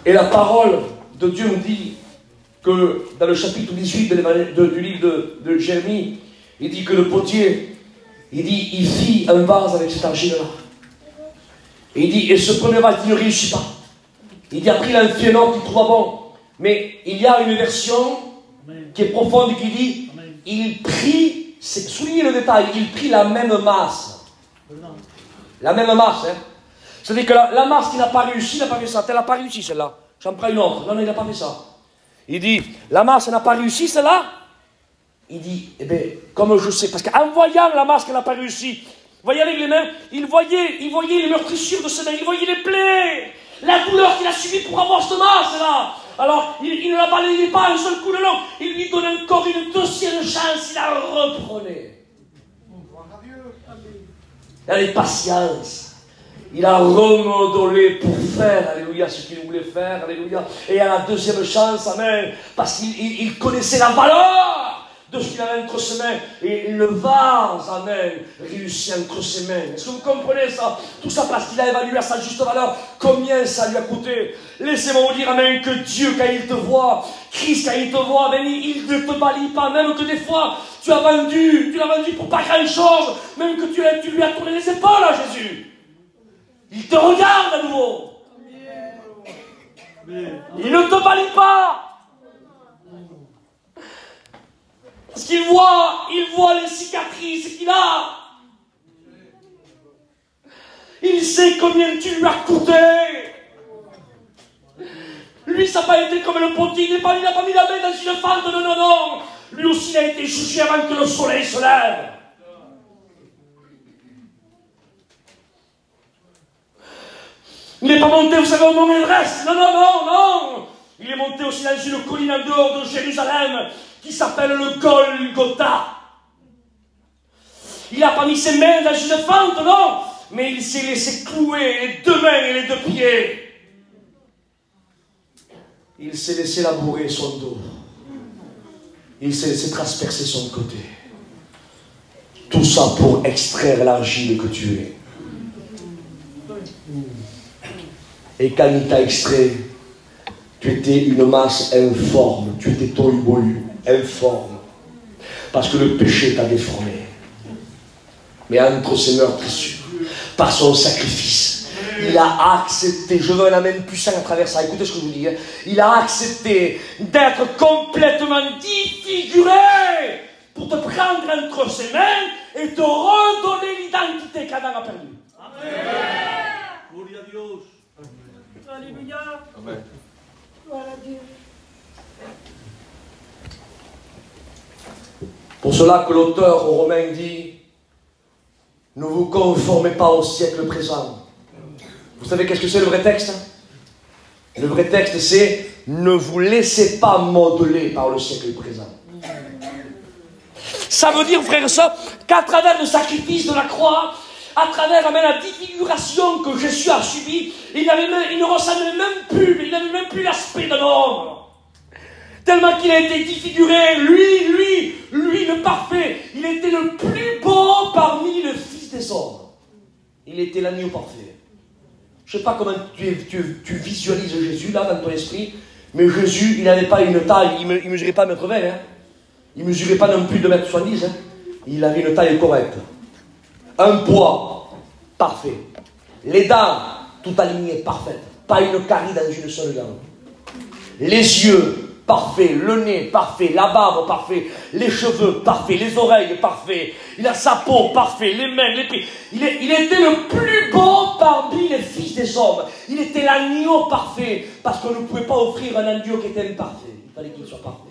Et la parole de Dieu nous dit que dans le chapitre 18 du livre de Jérémie, il dit que le potier, il fit un vase avec cette argile-là. Et il dit, et ce premier vase, il ne réussit pas. Il dit, après il a fait un autre qu'il trouva bon. Mais il y a une version qui est profonde qui dit, il prit, soulignez le détail, il prit la même masse. La même masse, hein. C'est-à-dire que la masse qui n'a pas réussi, n'a pas fait ça. Elle n'a pas réussi, celle-là. J'en prends une autre. Non, il n'a pas fait ça. Il dit, la masse n'a pas réussi, celle-là. Il dit, eh bien, comme je sais, parce qu'en voyant la masse qui n'a pas réussi, vous voyez avec les mains, il voyait les meurtrissures de ses mains, il voyait les plaies, la douleur qu'il a subie pour avoir cette masse-là. Alors, il ne la balayait pas un seul coup de long. Il lui donnait encore une deuxième chance, il la reprenait. Il avait patience. Il a remodelé pour faire, alléluia, ce qu'il voulait faire, alléluia. Et à la deuxième chance, amen, parce qu'il connaissait la valeur de ce qu'il avait entre ses mains. Et le vase, amen, réussit entre ses mains. Est-ce que vous comprenez ça? Tout ça parce qu'il a évalué à sa juste valeur combien ça lui a coûté. Laissez-moi vous dire, amen, que Dieu, quand il te voit, Christ, quand il te voit, amen, il ne te bannit pas, même que des fois, tu l'as vendu pour pas grand-chose, même que tu lui as tourné les épaules à Jésus. Il te regarde à nouveau. Il ne te bannit pas. Parce qu'il voit les cicatrices qu'il a. Il sait combien tu lui as coûté. Lui, ça n'a pas été comme le potier. Il n'a pas mis la main dans une fente. Non, non, non. Lui aussi, il a été jugé avant que le soleil se lève. Il n'est pas monté, vous savez, au mont Everest. Non, non, non, non. Il est monté aussi dans une colline en dehors de Jérusalem qui s'appelle le Golgotha. Il n'a pas mis ses mains dans une fente, non. Mais il s'est laissé clouer les deux mains et les deux pieds. Il s'est laissé labourer son dos. Il s'est laissé transpercer son côté. Tout ça pour extraire l'argile que tu es. Et quand il t'a extrait, tu étais une masse informe, tu étais tohu-bohu, informe. Parce que le péché t'a déformé. Mais entre ses meurtrissures, par son sacrifice, il a accepté, je veux un amen puissant à travers ça, écoutez ce que je vous dis, hein. Il a accepté d'être complètement défiguré pour te prendre entre ses mains et te redonner l'identité qu'Adam a perdue. Amen. Gloria a Dios. Alléluia. Amen. Gloire à Dieu. Pour cela que l'auteur aux Romains dit, ne vous conformez pas au siècle présent. Vous savez qu'est-ce que c'est le vrai texte? Le vrai texte c'est, ne vous laissez pas modeler par le siècle présent. Ça veut dire, frères et sœurs, qu'à travers le sacrifice de la croix, à travers la défiguration que Jésus a subie, il ne ressemblait même plus, il n'avait même plus l'aspect d'un homme. Tellement qu'il a été défiguré, lui le parfait, il était le plus beau parmi les fils des hommes. Il était l'agneau parfait. Je ne sais pas comment tu visualises Jésus là dans ton esprit, mais Jésus, il n'avait pas une taille, il ne mesurait pas 1,20 m, hein. Il ne mesurait pas non plus 2,70 m, hein. Il avait une taille correcte. Un poids parfait. Les dents, tout alignées, parfaites. Pas une carie dans une seule dent. Les yeux, parfaits. Le nez, parfait. La barbe, parfait. Les cheveux, parfaits. Les oreilles, parfaits. Il a sa peau, parfait. Les mains, les pieds. Il était le plus beau parmi les fils des hommes. Il était l'agneau parfait. Parce qu'on ne pouvait pas offrir un agneau qui était imparfait. Il fallait qu'il soit parfait.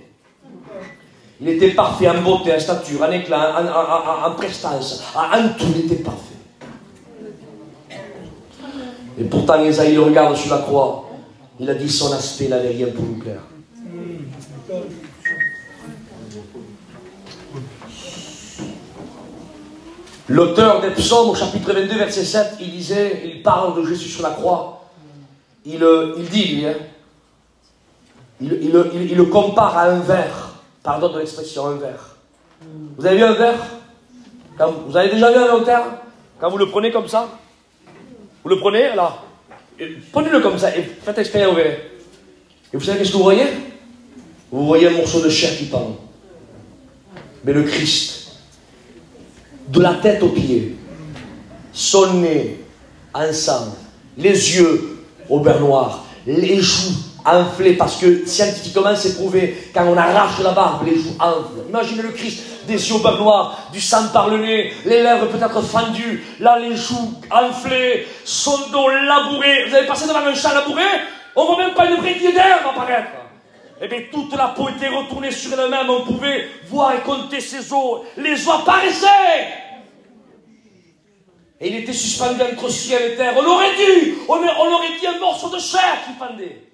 Il était parfait en beauté, en stature, en éclat, en prestance, en tout, il était parfait. Et pourtant, Ésaïe le regarde sur la croix, il a dit son aspect n'avait rien pour nous plaire. L'auteur des psaumes, au chapitre 22, verset 7, il parle de Jésus sur la croix. Il dit, lui, hein, il le compare à un verre. Pardon de l'expression, un verre. Vous avez vu un verre? Vous avez déjà vu un verre? Quand vous le prenez comme ça? Vous le prenez, là? Prenez-le comme ça et faites expérience, vous verrez. Et vous savez qu'est-ce que vous voyez? Vous voyez un morceau de chair qui pend. Mais le Christ, de la tête aux pieds, son nez en sang, les yeux au beurre noir, les joues enflé, parce que scientifiquement c'est prouvé, quand on arrache la barbe, les joues enflent. Imaginez le Christ, des yeux au beurre noir, du sang par le nez, les lèvres peut-être fendues, là les joues enflées, son dos labouré. Vous avez passé devant un champ labouré, on ne voit même pas une brindille d'herbe apparaître. Et bien toute la peau était retournée sur elle-même, on pouvait voir et compter ses os, les os apparaissaient. Et il était suspendu entre ciel et terre. On aurait dit un morceau de chair qui pendait.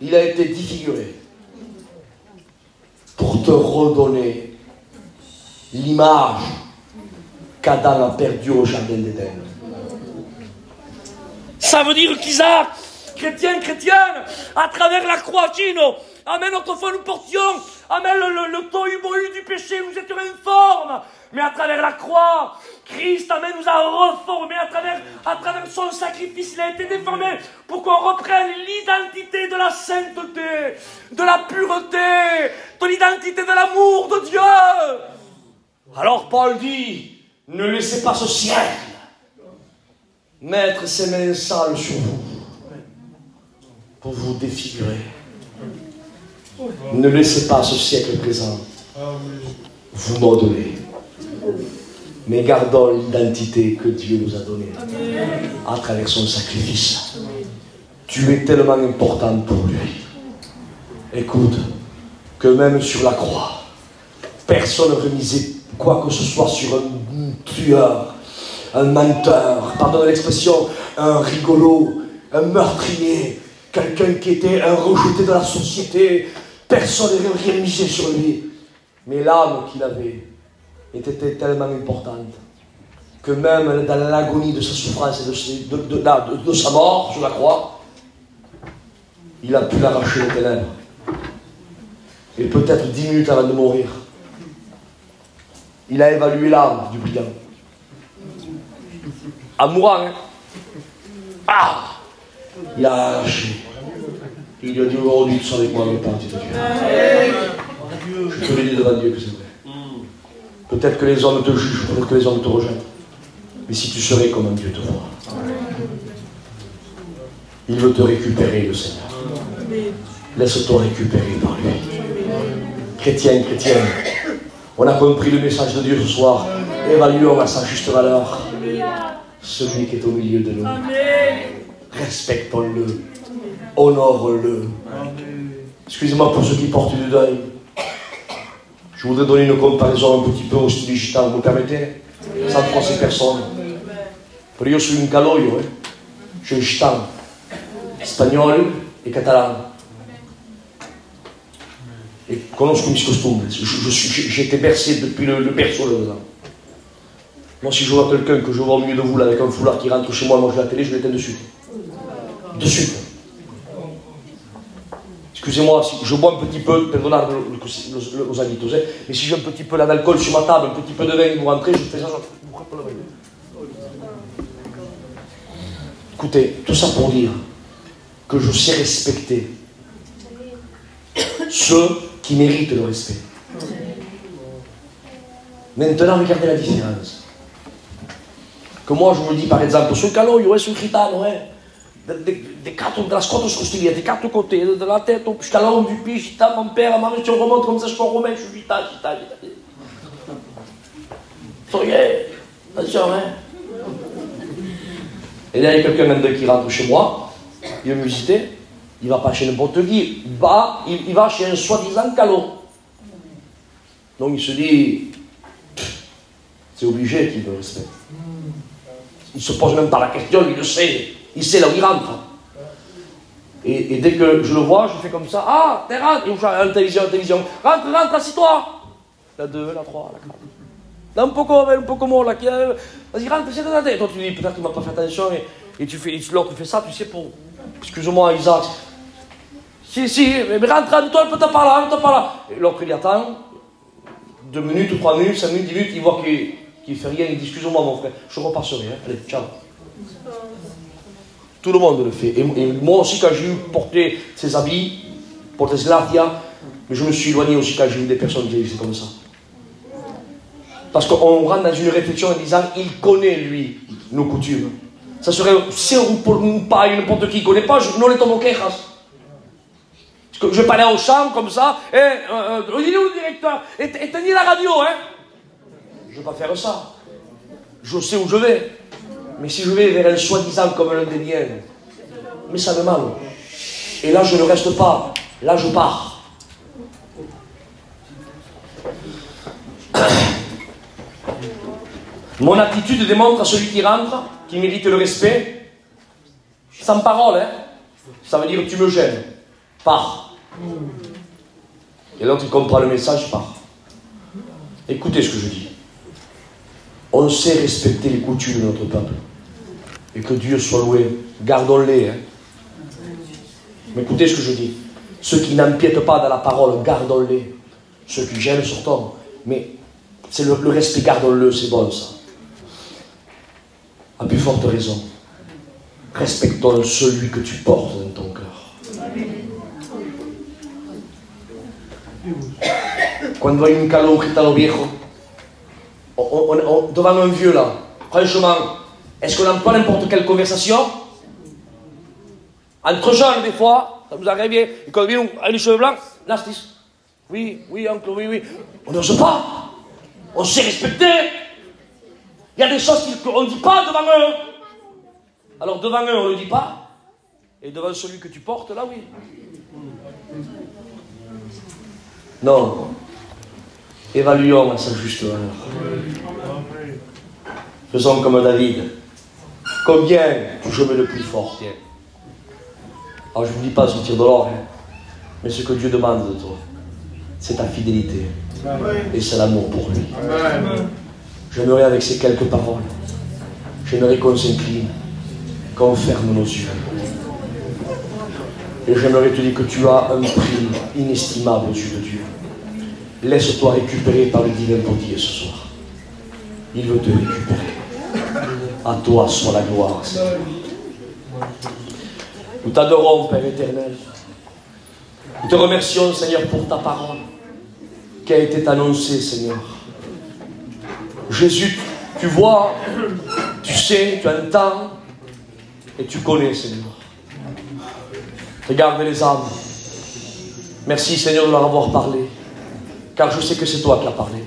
Il a été défiguré pour te redonner l'image qu'Adam a perdu au jardin d'Éden. Ça veut dire qu'Isaac, chrétien, chrétienne, à travers la croix, Gino, amen, autrefois nous portions, amen, le tohu-bohu du péché, nous étions informes, mais à travers la croix, Christ, amen, nous a reformés, à travers son sacrifice, il a été déformé, pour qu'on reprenne l'identité de la sainteté, de la pureté, de l'identité de l'amour de Dieu. Alors Paul dit, ne laissez pas ce siècle mettre ses mains sales sur vous, pour vous défigurer. Ne laissez pas ce siècle présent vous modeler, mais gardons l'identité que Dieu nous a donnée à travers son sacrifice. Tu es tellement important pour lui. Écoute, que même sur la croix, personne ne remisait quoi que ce soit sur un tueur, un menteur, pardonnez l'expression, un rigolo, un meurtrier, quelqu'un qui était un rejeté de la société. Personne ne rien misé sur lui. Mais l'âme qu'il avait était tellement importante que même dans l'agonie de sa souffrance et de sa mort sur la croix, il a pu l'arracher aux ténèbres. Et peut-être 10 minutes avant de mourir, il a évalué l'âme du brigand. En mourant, hein. Ah, il a arraché. Il lui a dit, aujourd'hui tu seras avec moi, repentis de Dieu. Je te le dis devant Dieu que c'est vrai. Peut-être que les hommes te jugent, peut-être que les hommes te rejettent. Mais si tu serais comme un Dieu te voit, il veut te récupérer, le Seigneur. Laisse-toi récupérer par lui. Chrétien, chrétienne, on a compris le message de Dieu ce soir. Évaluons à sa juste valeur celui qui est au milieu de nous. Respectons-le. Honore-le. Excusez-moi pour ceux qui portent du deuil. Je voudrais donner une comparaison un petit peu au style gitan, vous me permettez? Sans froisser personne. Però io sono un caloio, je suis un gitan, espagnol et catalan. Et conosco mis costumes. J'ai été bercé depuis le berceau là-dedans. Moi, si je vois quelqu'un que je vois au milieu de vous là, avec un foulard qui rentre chez moi manger la télé, je l'éteins de suite. De suite. Excusez-moi, si je bois un petit peu, perdonnez aux agitos, mais si j'ai un petit peu d'alcool sur ma table, un petit peu de vin, vous rentrez, je fais ça, je vous frappe le vin. Écoutez, tout ça pour dire que je sais respecter ceux qui méritent le respect. Maintenant, regardez la différence. Que moi, je me dis, par exemple, sul caloio, sul gitano, des quatre, de la squatte scostilière, des quatre côtés, de la tête jusqu'à l'homme du pied, gitan, mon père, ma mère, si on remonte comme ça, je suis pas romain, je suis gitan. Soyez, attention, Et là, il y a quelqu'un qui rentre chez moi, il veut me visiter, il va pas chez n'importe qui, il va chez un soi-disant calot. Donc il se dit, c'est obligé qu'il me respecte. Il ne se pose même pas la question, il le sait. Il sait là où il rentre. Et dès que je le vois, je fais comme ça. Ah, t'es rentré. En télévision. Rentre, assis-toi. La 2, la 3, la 4. Là, un peu comme là. Vas-y, rentre, c'est dans ta tête. Toi, tu dis, peut-être qu'il ne m'a pas fait attention. Et l'autre fait ça, tu sais, pour. Excuse-moi, Isaac. Si, mais rentre, toi, peut-être par là. Et l'autre, il attend. 2 minutes, 3 minutes, 5 minutes, 10 minutes, il voit qu'il ne fait rien. Il dit, excuse-moi, mon frère, je repasserai. Allez, ciao. Tout le monde le fait. Et moi aussi, quand j'ai eu porté ces habits, porté ce gladia, je me suis éloigné aussi quand j'ai vu des personnes qui étaient comme ça. Parce qu'on rentre dans une réflexion en disant, il connaît, lui, nos coutumes. Ça serait, si on parle n'importe qui ne connaît pas, non les tomo quejas. Parce que je vais pas aller au champ comme ça, il est où le directeur? Éteignez la radio, Je ne vais pas faire ça. Je sais où je vais. Mais si je vais vers un soi-disant comme l'un des miens, mais ça me mal. Et là, je ne reste pas. Là, je pars. Mon attitude démontre à celui qui rentre, qui mérite le respect, sans parole, Ça veut dire tu me gênes. Pars. Et l'autre, il comprend le message, pars. Écoutez ce que je dis. On sait respecter les coutumes de notre peuple. Et que Dieu soit loué. Gardons-les. Hein. Mais écoutez ce que je dis. Ceux qui n'empiètent pas dans la parole, gardons-les. Ceux qui gênent, sortons. Mais c'est le respect, gardons-le, c'est bon ça. À plus forte raison. Respectons celui que tu portes dans ton cœur. Quand hay un calor gitano viejo, devant un vieux là, franchement, est-ce qu'on emploie n'importe quelle conversation? Entre jeunes, des fois, ça nous arrive, et quand vient avec les cheveux blancs, là, c'est oui, oui, oncle, oui, oui. On n'ose pas. On sait respecter. Il y a des choses qu'on ne dit pas devant eux. Alors devant eux, on ne le dit pas. Et devant celui que tu portes, là, oui. Non. Évaluons à sa juste valeur. Faisons comme David. Combien je mets le plus fort, tiens. Alors je ne vous dis pas ce tir de l'or, hein, mais ce que Dieu demande de toi, c'est ta fidélité. Et c'est l'amour pour lui. J'aimerais avec ces quelques paroles, j'aimerais qu'on s'incline, qu'on ferme nos yeux. Et j'aimerais te dire que tu as un prix inestimable aux yeux de Dieu. Laisse-toi récupérer par le divin portier ce soir. Il veut te récupérer. À toi soit la gloire, Seigneur. Nous t'adorons, Père éternel. Nous te remercions, Seigneur, pour ta parole qui a été annoncée, Seigneur. Jésus, tu vois, tu sais, tu entends et tu connais, Seigneur. Regarde les âmes. Merci, Seigneur, de leur avoir parlé, car je sais que c'est toi qui as parlé.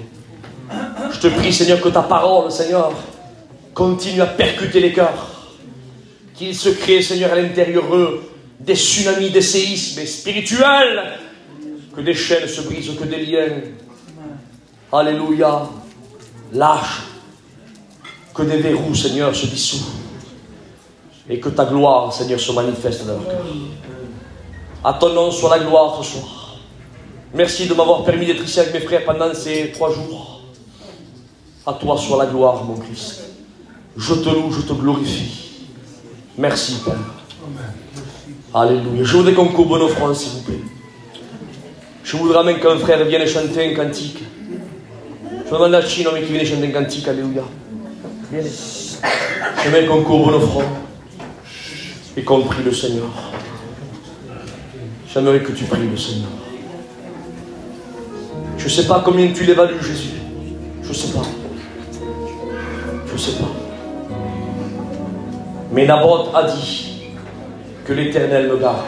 Je te prie, Seigneur, que ta parole, Seigneur, continue à percuter les cœurs. Qu'il se crée, Seigneur, à l'intérieur d'eux des tsunamis, des séismes spirituels, que des chaînes se brisent, que des liens, alléluia, lâchent, que des verrous, Seigneur, se dissouent, et que ta gloire, Seigneur, se manifeste dans leur cœur. À ton nom soit la gloire ce soir. Merci de m'avoir permis d'être ici avec mes frères pendant ces 3 jours. À toi soit la gloire, mon Christ. Je te loue, je te glorifie. Merci, Père. Alléluia. Je voudrais qu'on courbe nos fronts, s'il vous plaît. Je voudrais même qu'un frère vienne chanter un cantique. Je demande à Chino qui vienne chanter un cantique. Alléluia. Viens. J'aimerais qu'on courbe nos fronts et qu'on prie le Seigneur. J'aimerais que tu pries le Seigneur. Je ne sais pas combien tu l'évalues, Jésus. Je ne sais pas. Je ne sais pas. Mais Naboth a dit que l'Éternel me garde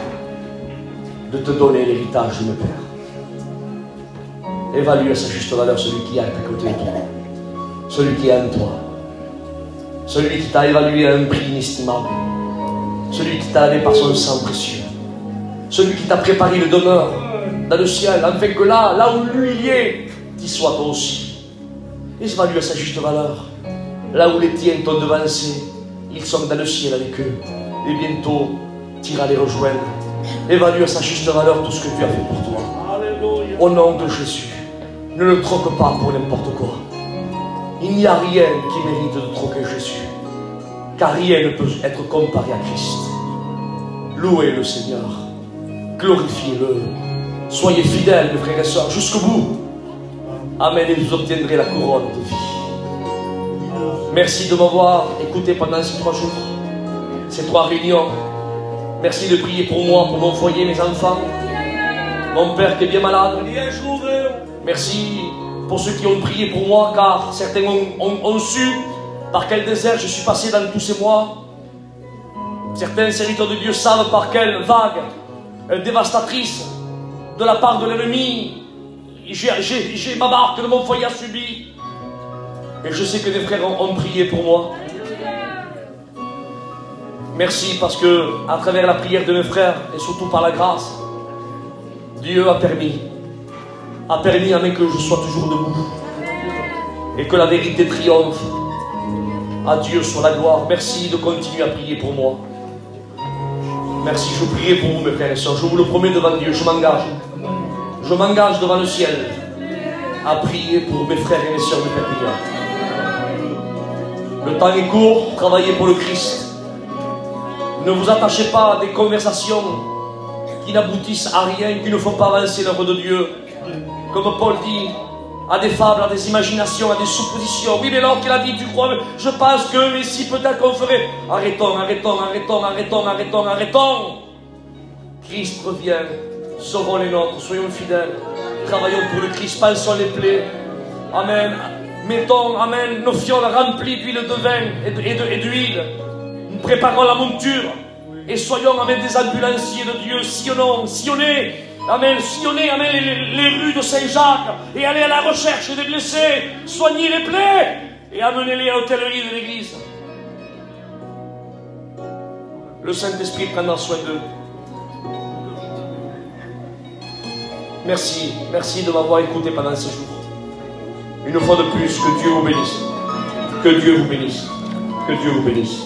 de te donner l'héritage de mes pères. Évalue à sa juste valeur celui qui est à côté de toi, celui qui est en toi, celui qui t'a évalué à un prix inestimable, celui qui t'a lavé par son sang précieux, celui qui t'a préparé le demeure dans le ciel, afin que là où lui il est, tu sois toi aussi. Évalue à sa juste valeur, là où les tiens t'ont devancé, ils sont dans le ciel avec eux, et bientôt tu iras les rejoindre. Évalue à sa juste valeur tout ce que tu as fait pour toi. Alléluia. Au nom de Jésus, ne le troque pas pour n'importe quoi. Il n'y a rien qui mérite de troquer Jésus, car rien ne peut être comparé à Christ. Louez le Seigneur, glorifiez-le, soyez fidèles, mes frères et sœurs, jusqu'au bout. Amen, et vous obtiendrez la couronne de vie. Merci de m'avoir écouté pendant ces 3 jours, ces 3 réunions. Merci de prier pour moi, pour mon foyer, mes enfants, mon père qui est bien malade. Merci pour ceux qui ont prié pour moi, car certains ont su par quel désert je suis passé dans tous ces mois. Certains serviteurs de Dieu savent par quelle vague dévastatrice de la part de l'ennemi ma barque de mon foyer a subi. Et je sais que des frères ont prié pour moi. Merci parce que à travers la prière de mes frères et surtout par la grâce, Dieu a permis afin que je sois toujours debout et que la vérité triomphe. À Dieu soit la gloire. Merci de continuer à prier pour moi. Merci, je prie pour vous, mes frères et sœurs. Je vous le promets devant Dieu, je m'engage. Je m'engage devant le ciel à prier pour mes frères et mes sœurs de Perpignan. Le temps est court, travaillez pour le Christ. Ne vous attachez pas à des conversations qui n'aboutissent à rien, qui ne font pas avancer l'œuvre de Dieu. Comme Paul dit, à des fables, à des imaginations, à des suppositions. Oui, mais alors qu'il a dit, tu crois, je pense que, mais si peut-être qu'on ferait. Arrêtons, arrêtons, arrêtons, arrêtons, arrêtons, arrêtons. Christ revient, sauvons les nôtres, soyons fidèles, travaillons pour le Christ, pensons les plaies. Amen. Mettons, amen, nos fioles remplies d'huile de vin et d'huile. Nous préparons la monture et soyons avec des ambulanciers de Dieu, sillonnez, amen, les rues de Saint-Jacques et allez à la recherche des blessés, soignez les plaies et amenez-les à l'hôtellerie de l'église. Le Saint-Esprit prendra soin d'eux. Merci de m'avoir écouté pendant ces jours. Une fois de plus, que Dieu vous bénisse. Que Dieu vous bénisse. Que Dieu vous bénisse.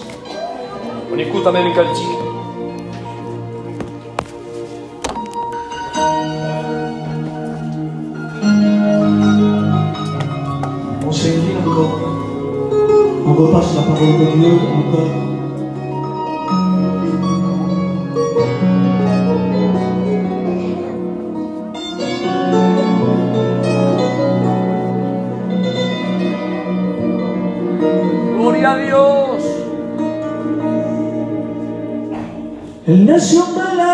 On écoute amen un cantique. On s'incline encore. On repasse la parole de Dieu encore. Gloria a Dios. El necio me la